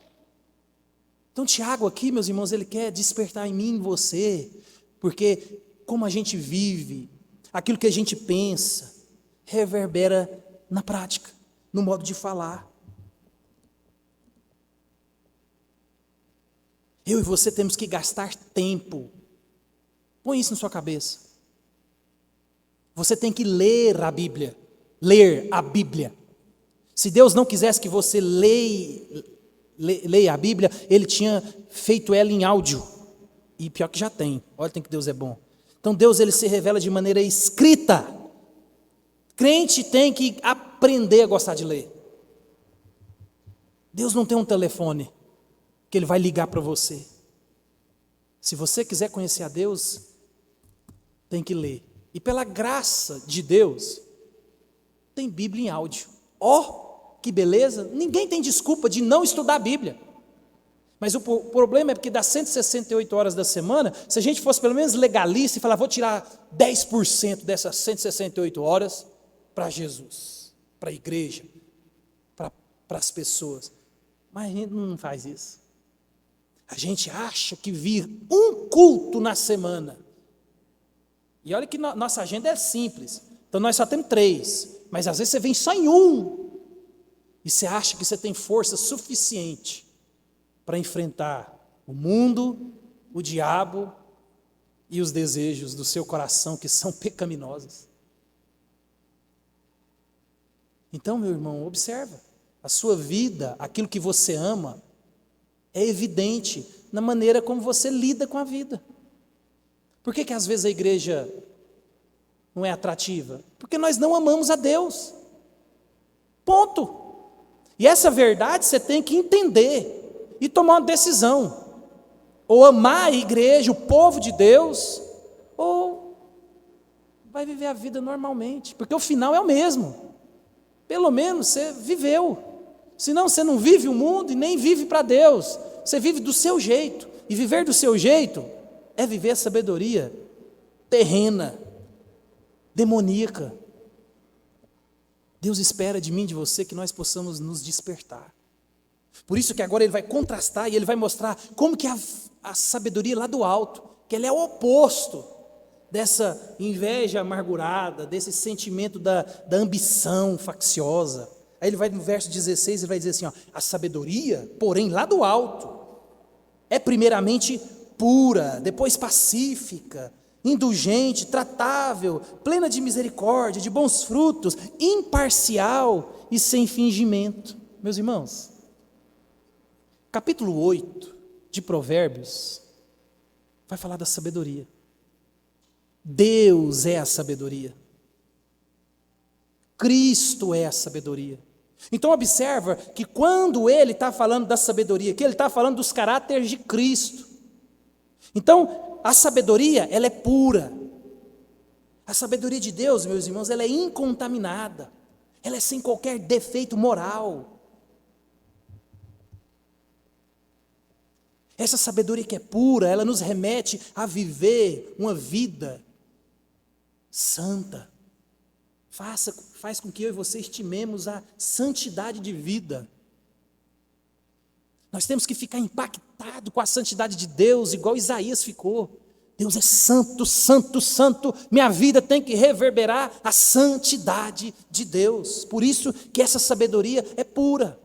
Então Tiago aqui, meus irmãos, ele quer despertar em mim e em você, porque como a gente vive, aquilo que a gente pensa, reverbera na prática, no modo de falar. Eu e você temos que gastar tempo. Põe isso na sua cabeça. Você tem que ler a Bíblia. Ler a Bíblia. Se Deus não quisesse que você leia a Bíblia, Ele tinha feito ela em áudio. E pior que já tem. Olha, tem que Deus é bom. Então Deus, Ele se revela de maneira escrita. Crente tem que aprender a gostar de ler. Deus não tem um telefone que Ele vai ligar para você. Se você quiser conhecer a Deus, tem que ler. E pela graça de Deus, tem Bíblia em áudio. Ó, que beleza! Ninguém tem desculpa de não estudar a Bíblia. Mas o problema é porque das 168 horas da semana, se a gente fosse pelo menos legalista e falar, vou tirar 10% dessas 168 horas para Jesus, para a igreja, para as pessoas. Mas a gente não faz isso. A gente acha que vir um culto na semana. E olha que nossa agenda é simples. Então nós só temos 3. Mas às vezes você vem só em um. E você acha que você tem força suficiente para enfrentar o mundo, o diabo e os desejos do seu coração que são pecaminosos. Então, meu irmão, observa. a sua vida, aquilo que você ama, é evidente na maneira como você lida com a vida. Por que às vezes a igreja não é atrativa? Porque nós não amamos a Deus. Ponto. E essa verdade você tem que entender e tomar uma decisão. Ou amar a igreja, o povo de Deus, ou vai viver a vida normalmente, porque o final é o mesmo. Pelo menos você viveu. Senão você não vive o mundo e nem vive para Deus. Você vive do seu jeito. E viver do seu jeito é viver a sabedoria terrena, demoníaca. Deus espera de mim e de você que nós possamos nos despertar. Por isso que agora ele vai contrastar e ele vai mostrar como que a sabedoria lá do alto, que ela é o oposto dessa inveja amargurada, desse sentimento da ambição facciosa. Aí ele vai no verso 16 e vai dizer assim, ó, a sabedoria, porém lá do alto, é primeiramente pura, depois pacífica, indulgente, tratável, plena de misericórdia, de bons frutos, imparcial e sem fingimento. Meus irmãos, capítulo 8 de Provérbios vai falar da sabedoria. Deus é a sabedoria. Cristo é a sabedoria. Então observa que quando ele está falando da sabedoria, que ele está falando dos caráteres de Cristo. Então, a sabedoria, ela é pura. A sabedoria de Deus, meus irmãos, ela é incontaminada. Ela é sem qualquer defeito moral. Essa sabedoria que é pura, ela nos remete a viver uma vida santa. Faz com que eu e você estimemos a santidade de vida. Nós temos que ficar impactados com a santidade de Deus, igual Isaías ficou. Deus é santo, santo, santo. Minha vida tem que reverberar a santidade de Deus. Por isso que essa sabedoria é pura.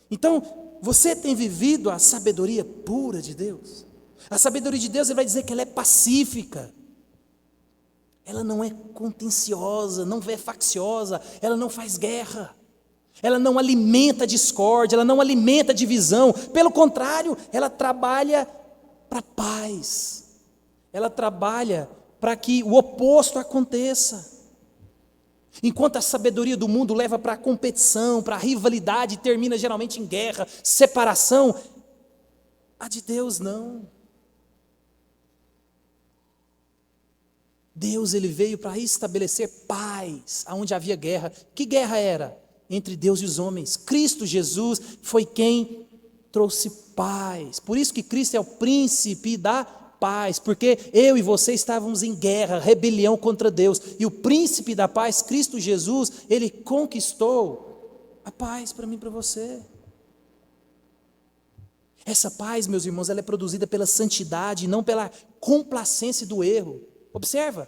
Então, você tem vivido a sabedoria pura de Deus? A sabedoria de Deus, ele vai dizer que ela é pacífica. Ela não é contenciosa, não é facciosa, ela não faz guerra. Ela não alimenta discórdia, ela não alimenta divisão. Pelo contrário, ela trabalha para a paz. Ela trabalha para que o oposto aconteça. Enquanto a sabedoria do mundo leva para a competição, para a rivalidade, e termina geralmente em guerra, separação, a de Deus não. Deus, ele veio para estabelecer paz, onde havia guerra. Que guerra era? Entre Deus e os homens. Cristo Jesus foi quem trouxe paz. Por isso que Cristo é o príncipe da paz, porque eu e você estávamos em guerra, rebelião contra Deus, e o príncipe da paz, Cristo Jesus, ele conquistou a paz para mim e para você. Essa paz, meus irmãos, ela é produzida pela santidade, não pela complacência do erro. Observa,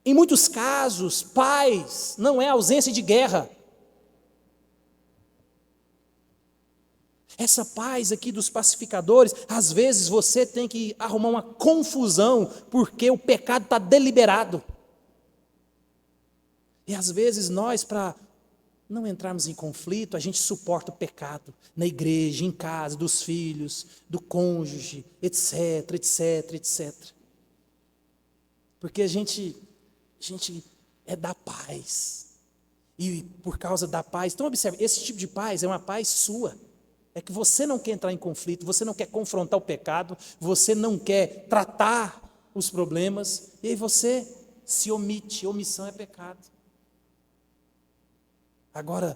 em muitos casos, paz não é ausência de guerra. Essa paz aqui dos pacificadores, às vezes você tem que arrumar uma confusão, porque o pecado está deliberado. E às vezes nós, para não entrarmos em conflito, a gente suporta o pecado na igreja, em casa, dos filhos, do cônjuge, etc, etc, etc. Porque a gente é da paz. E por causa da paz, então observe, esse tipo de paz é uma paz sua. É que você não quer entrar em conflito, você não quer confrontar o pecado, você não quer tratar os problemas, e aí você se omite, omissão é pecado. Agora,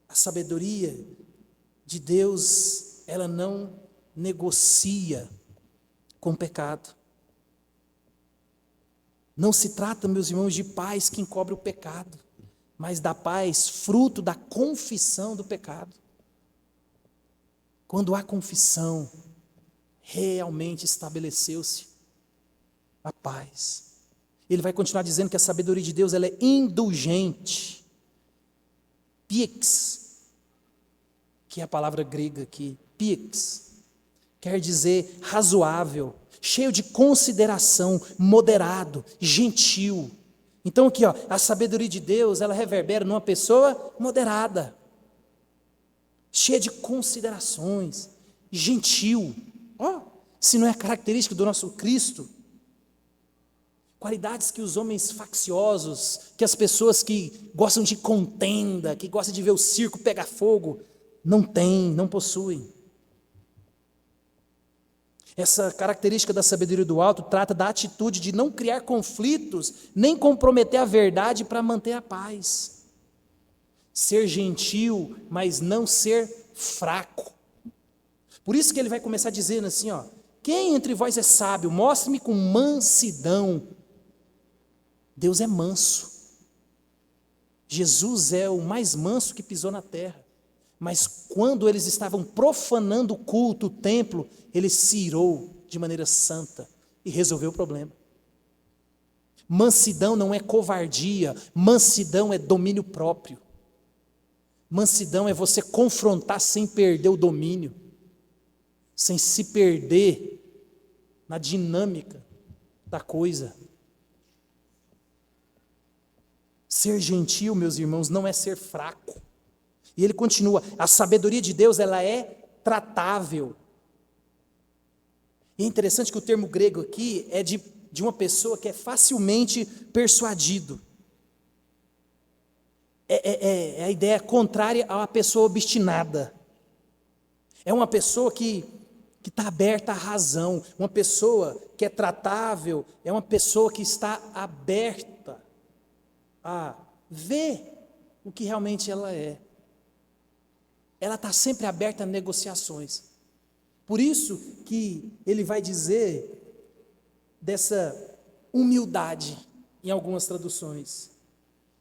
a sabedoria de Deus, ela não negocia com o pecado. Não se trata, meus irmãos, de paz que encobre o pecado, mas da paz fruto da confissão do pecado. Quando há confissão, realmente estabeleceu-se a paz. Ele vai continuar dizendo que a sabedoria de Deus ela é indulgente. Piex, que é a palavra grega aqui, piex, quer dizer razoável, cheio de consideração, moderado, gentil. Então aqui, ó, a sabedoria de Deus, ela reverbera numa pessoa moderada. cheia de considerações, gentil. Se não é característica do nosso Cristo. Qualidades que os homens facciosos, que as pessoas que gostam de contenda, que gostam de ver o circo pegar fogo, não têm, não possuem. Essa característica da sabedoria do alto trata da atitude de não criar conflitos, nem comprometer a verdade para manter a paz. Ser gentil, mas não ser fraco. Por isso que ele vai começar dizendo assim, quem entre vós é sábio, mostre-me com mansidão. Deus é manso. Jesus é o mais manso que pisou na terra. Mas quando eles estavam profanando o culto, o templo, ele se irou de maneira santa e resolveu o problema. Mansidão não é covardia, mansidão é domínio próprio. Mansidão é você confrontar sem perder o domínio, sem se perder na dinâmica da coisa. Ser gentil, meus irmãos, não é ser fraco. E ele continua, a sabedoria de Deus, ela é tratável. E é interessante que o termo grego aqui é de uma pessoa que é facilmente persuadido. É a ideia contrária a uma pessoa obstinada. É uma pessoa que está aberta à razão. Uma pessoa que é tratável, é uma pessoa que está aberta a ver o que realmente ela é. Ela está sempre aberta a negociações. Por isso que ele vai dizer dessa humildade em algumas traduções.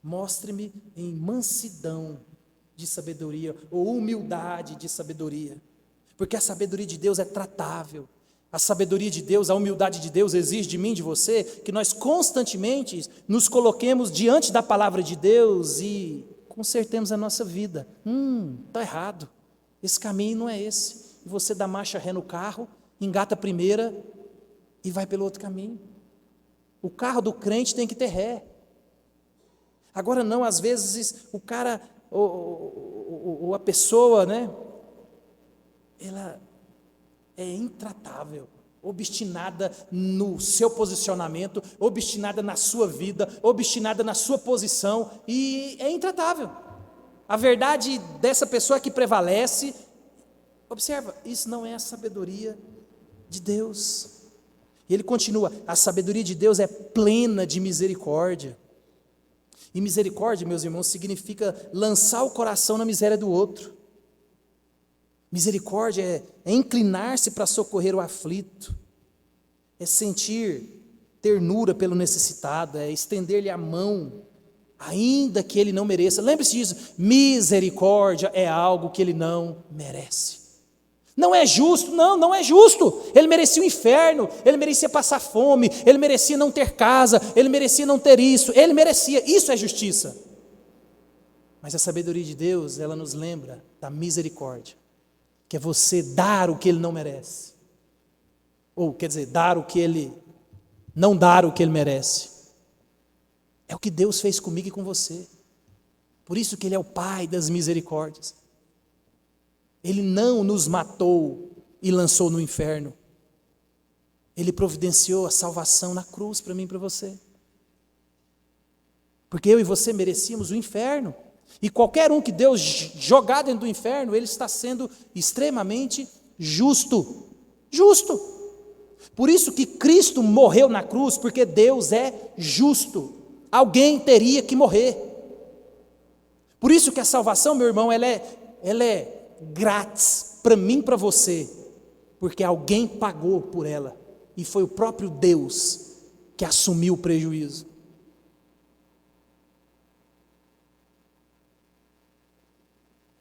Mostre-me em mansidão de sabedoria, ou humildade de sabedoria. Porque a sabedoria de Deus é tratável. A sabedoria de Deus, a humildade de Deus exige de mim, de você, que nós constantemente nos coloquemos diante da palavra de Deus e consertemos a nossa vida. Está errado. Esse caminho não é esse. E você dá marcha ré no carro, engata a primeira e vai pelo outro caminho. O carro do crente tem que ter ré. Agora não, às vezes o cara, ou a pessoa, ela é intratável, obstinada no seu posicionamento, obstinada na sua vida, obstinada na sua posição, e é intratável. A verdade dessa pessoa que prevalece, observa, isso não é a sabedoria de Deus. E ele continua, a sabedoria de Deus é plena de misericórdia. E misericórdia, meus irmãos, significa lançar o coração na miséria do outro. Misericórdia é inclinar-se para socorrer o aflito, é sentir ternura pelo necessitado, é estender-lhe a mão, ainda que ele não mereça. Lembre-se disso, misericórdia é algo que ele não merece. Não é justo, não é justo. Ele merecia o inferno, ele merecia passar fome, ele merecia não ter casa, ele merecia não ter isso, ele merecia, isso é justiça. Mas a sabedoria de Deus, ela nos lembra da misericórdia, que é você dar o que ele não merece. Ou, quer dizer, não dar o que ele merece. É o que Deus fez comigo e com você. Por isso que ele é o Pai das misericórdias. Ele não nos matou e lançou no inferno. Ele providenciou a salvação na cruz para mim e para você. Porque eu e você merecíamos o inferno. E qualquer um que Deus jogar dentro do inferno, ele está sendo extremamente justo. Justo. Por isso que Cristo morreu na cruz, porque Deus é justo. Alguém teria que morrer. Por isso que a salvação, meu irmão, ela é grátis para mim e para você, porque alguém pagou por ela, e foi o próprio Deus que assumiu o prejuízo.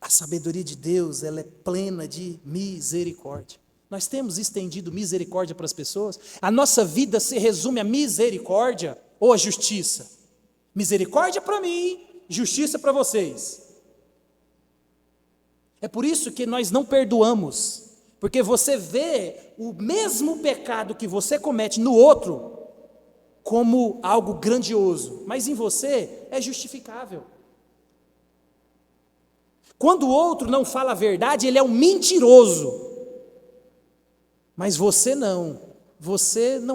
A sabedoria de Deus, ela é plena de misericórdia. Nós temos estendido misericórdia para as pessoas? A nossa vida se resume a misericórdia ou a justiça? Misericórdia para mim, justiça para vocês. É por isso que nós não perdoamos, porque você vê o mesmo pecado que você comete no outro como algo grandioso, mas em você é justificável. Quando o outro não fala a verdade, ele é um mentiroso. Mas você não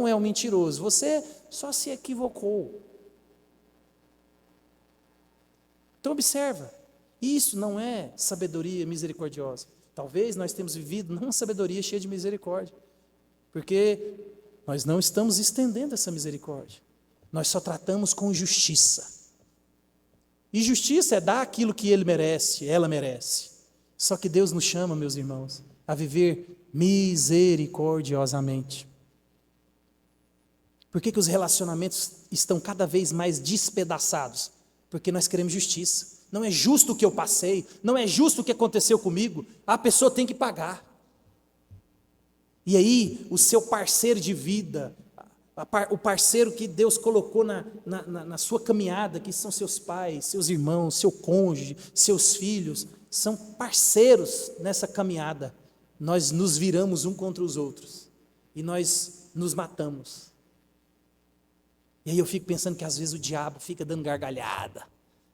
é um mentiroso, você só se equivocou. Então observa, isso não é sabedoria misericordiosa. Talvez nós temos vivido não uma sabedoria cheia de misericórdia, porque nós não estamos estendendo essa misericórdia. Nós só tratamos com justiça. E justiça é dar aquilo que ele merece, ela merece. Só que Deus nos chama, meus irmãos, a viver misericordiosamente. Por que os relacionamentos estão cada vez mais despedaçados? Porque nós queremos justiça. Não é justo o que eu passei, não é justo o que aconteceu comigo, a pessoa tem que pagar. E aí, o seu parceiro de vida, o parceiro que Deus colocou na sua caminhada, que são seus pais, seus irmãos, seu cônjuge, seus filhos, são parceiros nessa caminhada. Nós nos viramos um contra os outros e nós nos matamos. E aí eu fico pensando que às vezes o diabo fica dando gargalhada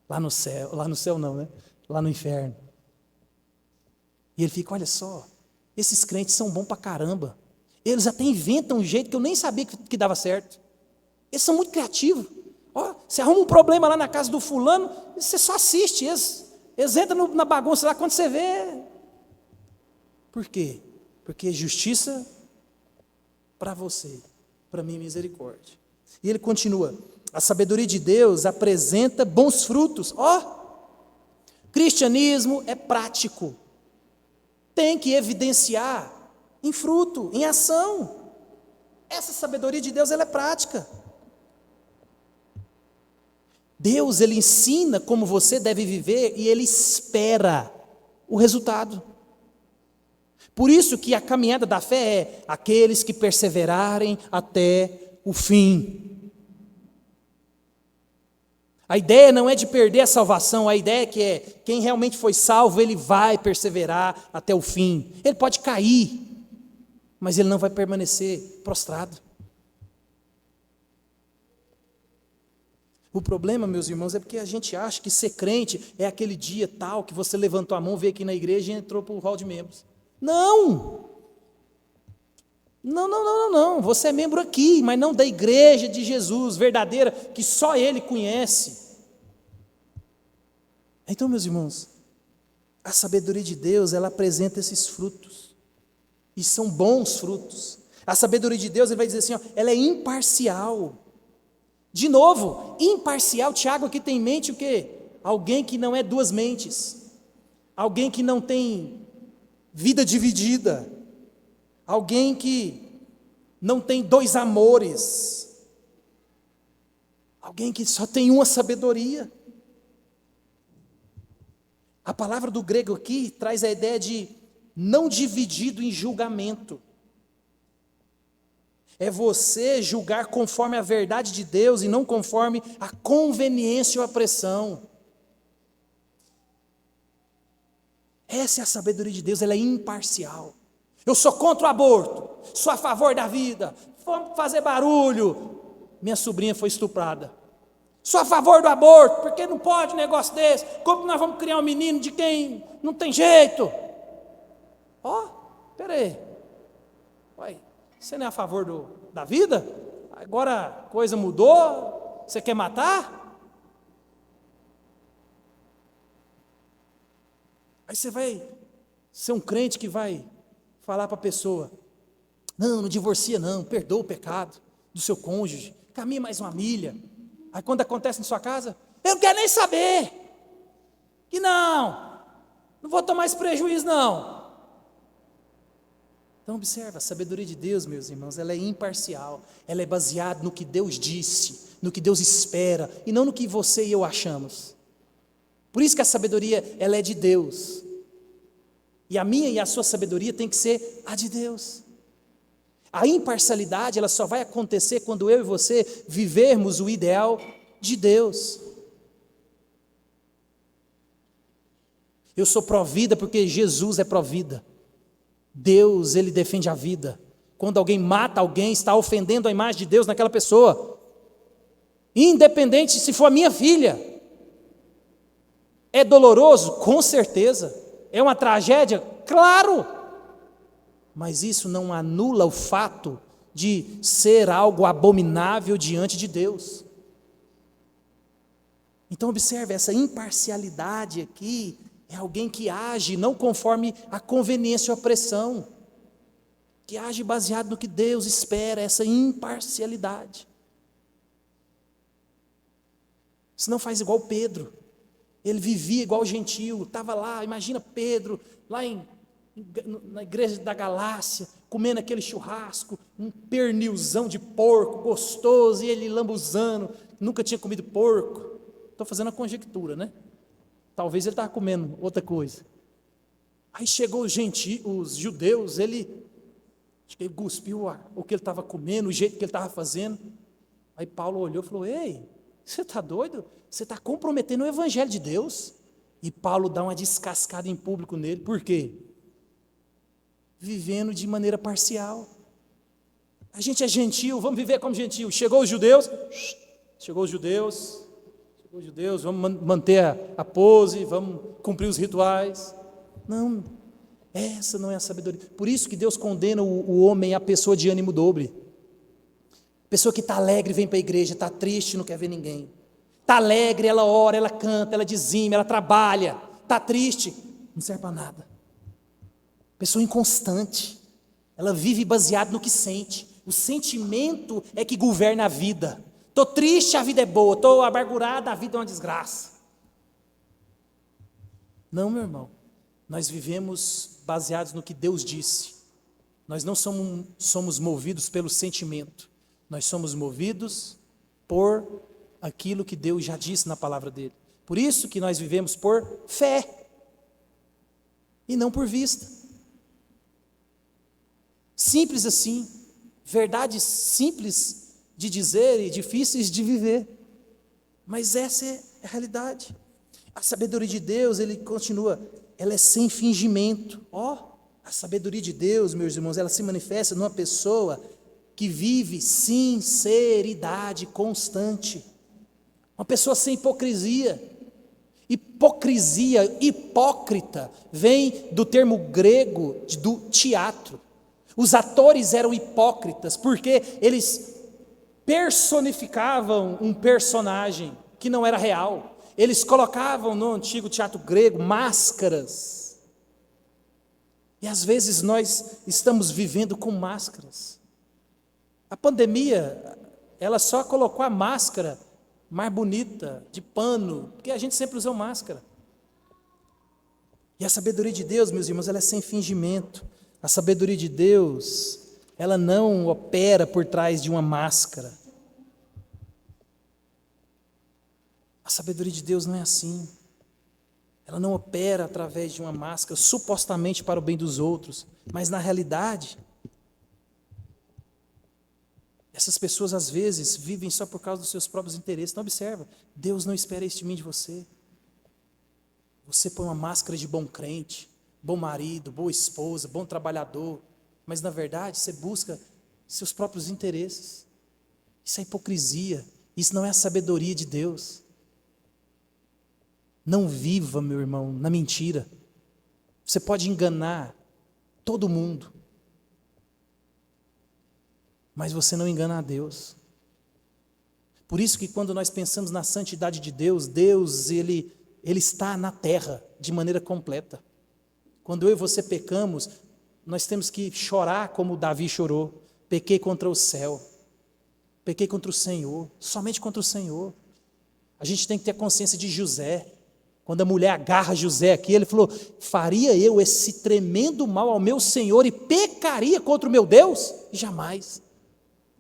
lá no céu não, né? Lá no inferno. E ele fica, olha só, esses crentes são bons pra caramba. Eles até inventam um jeito que eu nem sabia que dava certo. Eles são muito criativos. Ó, você arruma um problema lá na casa do fulano, você só assiste. Eles entram na bagunça lá quando você vê. Por quê? Porque justiça para você, para mim misericórdia. E ele continua, a sabedoria de Deus apresenta bons frutos. Cristianismo é prático. Tem que evidenciar em fruto, em ação. Essa sabedoria de Deus, ela é prática. Deus, ele ensina como você deve viver e ele espera o resultado. Por isso que a caminhada da fé é aqueles que perseverarem até o fim. A ideia não é de perder a salvação, a ideia é que quem realmente foi salvo, ele vai perseverar até o fim. Ele pode cair, mas ele não vai permanecer prostrado. O problema, meus irmãos, é porque a gente acha que ser crente é aquele dia tal que você levantou a mão, veio aqui na igreja e entrou para o hall de membros. Não! Não. Você é membro aqui, mas não da igreja de Jesus, verdadeira, que só Ele conhece. Então, meus irmãos, a sabedoria de Deus, ela apresenta esses frutos. E são bons frutos. A sabedoria de Deus, ele vai dizer assim, ela é imparcial. De novo, imparcial, Tiago aqui tem em mente o quê? Alguém que não é duas mentes. Alguém que não tem vida dividida. Alguém que não tem dois amores. Alguém que só tem uma sabedoria. A palavra do grego aqui traz a ideia de não dividido em julgamento. É você julgar conforme a verdade de Deus e não conforme a conveniência ou a pressão. Essa é a sabedoria de Deus, ela é imparcial. Eu sou contra o aborto, sou a favor da vida, vamos fazer barulho. Minha sobrinha foi estuprada. Sou a favor do aborto, porque não pode um negócio desse. Como nós vamos criar um menino de quem não tem jeito? Peraí. Uai, você não é a favor da vida? Agora a coisa mudou, você quer matar? Aí você vai ser um crente que vai falar para a pessoa, não divorcia não, perdoa o pecado do seu cônjuge, caminha mais uma milha. Aí quando acontece na sua casa, eu não quero nem saber, que não vou tomar esse prejuízo não. Então observa, a sabedoria de Deus, meus irmãos, ela é imparcial, ela é baseada no que Deus disse, no que Deus espera, e não no que você e eu achamos. Por isso que a sabedoria, ela é de Deus. E a minha e a sua sabedoria tem que ser a de Deus. A imparcialidade, ela só vai acontecer quando eu e você vivermos o ideal de Deus. Eu sou pró-vida porque Jesus é pró-vida. Deus, Ele defende a vida. Quando alguém mata alguém, está ofendendo a imagem de Deus naquela pessoa. Independente se for a minha filha. É doloroso? Com certeza. É uma tragédia? Claro. Mas isso não anula o fato de ser algo abominável diante de Deus. Então observe, essa imparcialidade aqui é alguém que age não conforme a conveniência ou a pressão, que age baseado no que Deus espera, essa imparcialidade. Senão faz igual Pedro, ele vivia igual gentio, estava lá, imagina Pedro, lá na igreja da Galácia, comendo aquele churrasco, um pernilzão de porco gostoso, e ele lambuzando, nunca tinha comido porco. Estou fazendo uma conjectura, né? Talvez ele estava comendo outra coisa. Aí chegou os judeus, acho que ele cuspiu o que ele estava comendo, o jeito que ele estava fazendo. Aí Paulo olhou e falou: ei, você está doido? Você está comprometendo o evangelho de Deus? E Paulo dá uma descascada em público nele. Por quê? Vivendo de maneira parcial. A gente é gentil, vamos viver como gentil. Chegou os judeus, vamos manter a pose, vamos cumprir os rituais. Não, essa não é a sabedoria. Por isso que Deus condena o homem à pessoa de ânimo dobre. Pessoa que está alegre vem para a igreja, está triste, não quer ver ninguém. Está alegre, ela ora, ela canta, ela dizima, ela trabalha. Está triste, não serve para nada. Pessoa inconstante, ela vive baseado no que sente. O sentimento é que governa a vida. Estou triste, a vida é boa. Estou amargurado, a vida é uma desgraça. Não, meu irmão. Nós vivemos baseados no que Deus disse. Nós não somos movidos pelo sentimento. Nós somos movidos por aquilo que Deus já disse na palavra dele. Por isso que nós vivemos por fé e não por vista. Simples assim. Verdades simples de dizer e difíceis de viver. Mas essa é a realidade. A sabedoria de Deus, ele continua, ela é sem fingimento. A sabedoria de Deus, meus irmãos, ela se manifesta numa pessoa que vive sinceridade constante. Uma pessoa sem hipocrisia. Hipocrisia, hipócrita, vem do termo grego do teatro. Os atores eram hipócritas, porque eles personificavam um personagem que não era real. Eles colocavam no antigo teatro grego máscaras. E às vezes nós estamos vivendo com máscaras. A pandemia, ela só colocou a máscara mais bonita, de pano, porque a gente sempre usou máscara. E a sabedoria de Deus, meus irmãos, ela é sem fingimento. A sabedoria de Deus, ela não opera por trás de uma máscara. A sabedoria de Deus não é assim. Ela não opera através de uma máscara, supostamente para o bem dos outros, mas na realidade, essas pessoas às vezes vivem só por causa dos seus próprios interesses. Então observa, Deus não espera isso de mim, de você. Você põe uma máscara de bom crente, bom marido, boa esposa, bom trabalhador, mas na verdade você busca seus próprios interesses. Isso é hipocrisia, isso não é a sabedoria de Deus. Não viva, meu irmão, na mentira. Você pode enganar todo mundo, mas você não engana a Deus. Por isso que quando nós pensamos na santidade de Deus, Deus, ele está na terra de maneira completa. Quando eu e você pecamos, nós temos que chorar como Davi chorou. Pequei contra o céu, pequei contra o Senhor, somente contra o Senhor. A gente tem que ter a consciência de José. Quando a mulher agarra José aqui, ele falou: faria eu esse tremendo mal ao meu Senhor e pecaria contra o meu Deus? Jamais.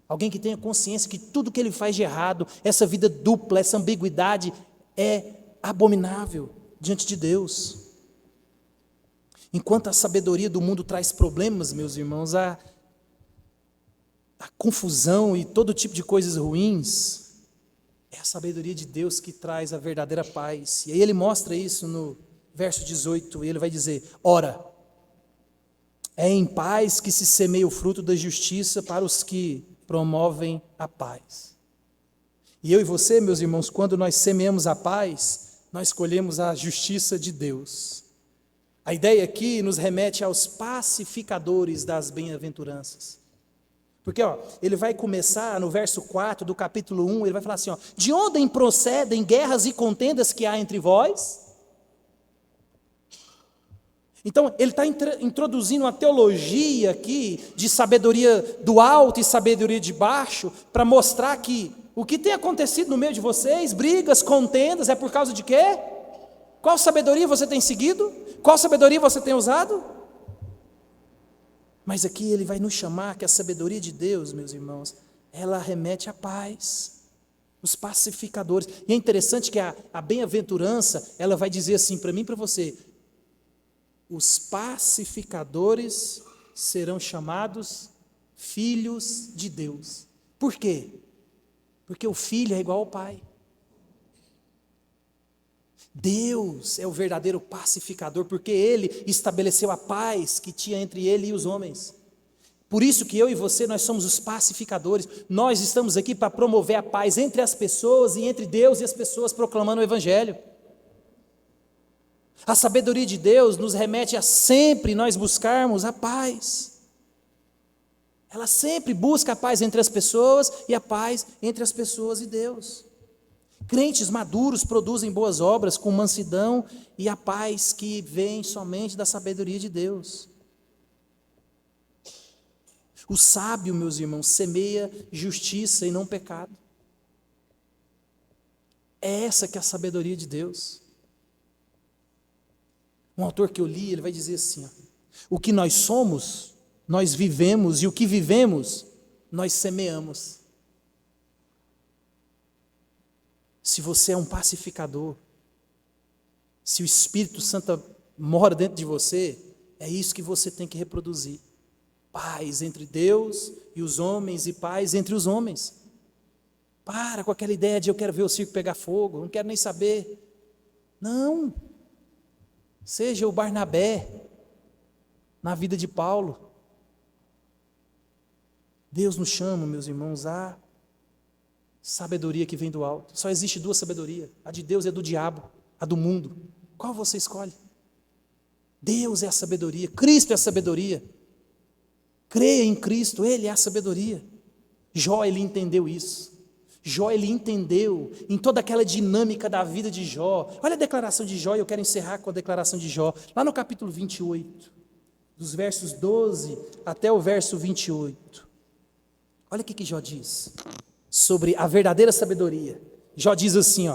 Alguém que tenha consciência que tudo que ele faz de errado, essa vida dupla, essa ambiguidade, é abominável diante de Deus. Enquanto a sabedoria do mundo traz problemas, meus irmãos, a confusão e todo tipo de coisas ruins, é a sabedoria de Deus que traz a verdadeira paz. E aí ele mostra isso no verso 18, e ele vai dizer: ora, é em paz que se semeia o fruto da justiça para os que promovem a paz. E eu e você, meus irmãos, quando nós semeamos a paz, nós escolhemos a justiça de Deus. A ideia aqui nos remete aos pacificadores das bem-aventuranças. Porque ele vai começar no verso 4 do capítulo 1, ele vai falar assim, de onde procedem guerras e contendas que há entre vós? Então, ele está introduzindo uma teologia aqui de sabedoria do alto e sabedoria de baixo, para mostrar que o que tem acontecido no meio de vocês, brigas, contendas, é por causa de quê? Qual sabedoria você tem seguido? Qual sabedoria você tem usado? Mas aqui ele vai nos chamar que a sabedoria de Deus, meus irmãos, ela remete à paz, os pacificadores. E é interessante que a bem-aventurança, ela vai dizer assim para mim e para você, os pacificadores serão chamados filhos de Deus. Por quê? Porque o filho é igual ao pai. Deus é o verdadeiro pacificador, porque Ele estabeleceu a paz que tinha entre Ele e os homens. Por isso que eu e você, nós somos os pacificadores. Nós estamos aqui para promover a paz entre as pessoas e entre Deus e as pessoas, proclamando o Evangelho. A sabedoria de Deus nos remete a sempre nós buscarmos a paz. Ela sempre busca a paz entre as pessoas e a paz entre as pessoas e Deus. Crentes maduros produzem boas obras com mansidão e a paz que vem somente da sabedoria de Deus. O sábio, meus irmãos, semeia justiça e não pecado. É essa que é a sabedoria de Deus. Um autor que eu li, ele vai dizer assim, o que nós somos, nós vivemos, e o que vivemos, nós semeamos. Se você é um pacificador, se o Espírito Santo mora dentro de você, é isso que você tem que reproduzir. Paz entre Deus e os homens e paz entre os homens. Para com aquela ideia de eu quero ver o circo pegar fogo, não quero nem saber. Não. Seja o Barnabé na vida de Paulo. Deus nos chama, meus irmãos, a sabedoria que vem do alto. Só existe duas sabedorias. A de Deus é do diabo, a do mundo. Qual você escolhe? Deus é a sabedoria, Cristo é a sabedoria. Creia em Cristo, Ele é a sabedoria. Jó, ele entendeu isso. Jó, ele entendeu em toda aquela dinâmica da vida de Jó. Olha a declaração de Jó, e eu quero encerrar com a declaração de Jó. Lá no capítulo 28, dos versos 12 até o verso 28. Olha o que Jó diz sobre a verdadeira sabedoria. Jó diz assim,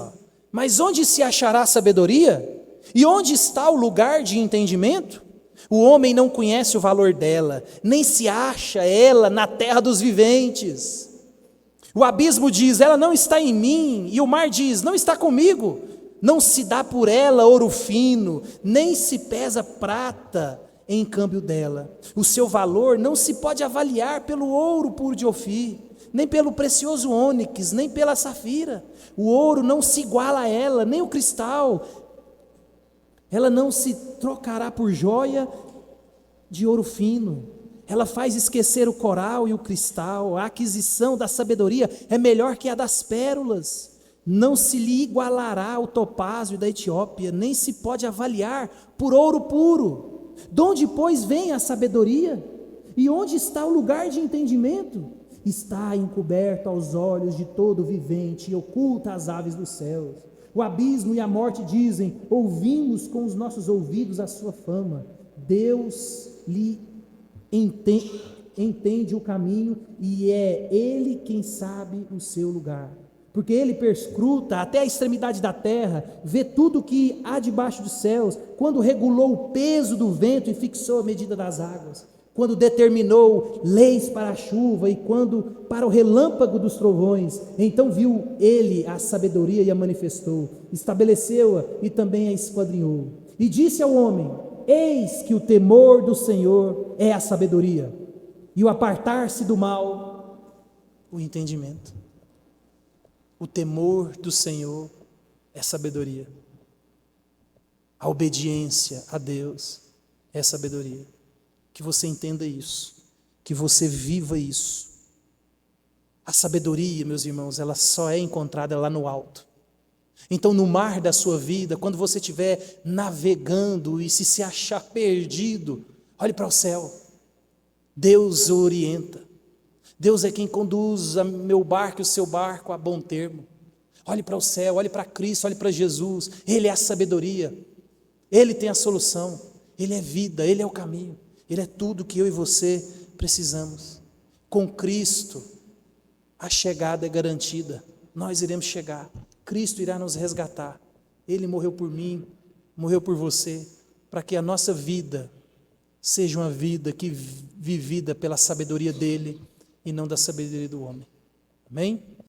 mas onde se achará sabedoria? E onde está o lugar de entendimento? O homem não conhece o valor dela, nem se acha ela na terra dos viventes. O abismo diz, ela não está em mim, e o mar diz, não está comigo. Não se dá por ela ouro fino, nem se pesa prata em câmbio dela. O seu valor não se pode avaliar pelo ouro puro de Ofir, nem pelo precioso ônix, nem pela safira. O ouro não se iguala a ela, nem o cristal. Ela não se trocará por joia de ouro fino. Ela faz esquecer o coral e o cristal. A aquisição da sabedoria é melhor que a das pérolas. Não se lhe igualará o topázio da Etiópia, nem se pode avaliar por ouro puro. De onde, pois, vem a sabedoria? E onde está o lugar de entendimento? Está encoberto aos olhos de todo vivente e oculta às aves dos céus. O abismo e a morte dizem, ouvimos com os nossos ouvidos a sua fama. Deus lhe entende o caminho e é Ele quem sabe o seu lugar. Porque Ele perscruta até a extremidade da terra, vê tudo o que há debaixo dos céus, quando regulou o peso do vento e fixou a medida das águas, quando determinou leis para a chuva e quando para o relâmpago dos trovões, então viu Ele a sabedoria e a manifestou, estabeleceu-a e também a esquadrinhou. E disse ao homem, eis que o temor do Senhor é a sabedoria, e o apartar-se do mal, o entendimento. O temor do Senhor é sabedoria. A obediência a Deus é sabedoria. Que você entenda isso, que você viva isso. A sabedoria, meus irmãos, ela só é encontrada lá no alto. Então, no mar da sua vida, quando você estiver navegando e se achar perdido, olhe para o céu. Deus o orienta. Deus é quem conduz o meu barco e o seu barco a bom termo. Olhe para o céu, olhe para Cristo, olhe para Jesus. Ele é a sabedoria. Ele tem a solução. Ele é vida, Ele é o caminho. Ele é tudo que eu e você precisamos. Com Cristo, a chegada é garantida. Nós iremos chegar. Cristo irá nos resgatar. Ele morreu por mim, morreu por você, para que a nossa vida seja uma vida vivida pela sabedoria dEle e não da sabedoria do homem. Amém?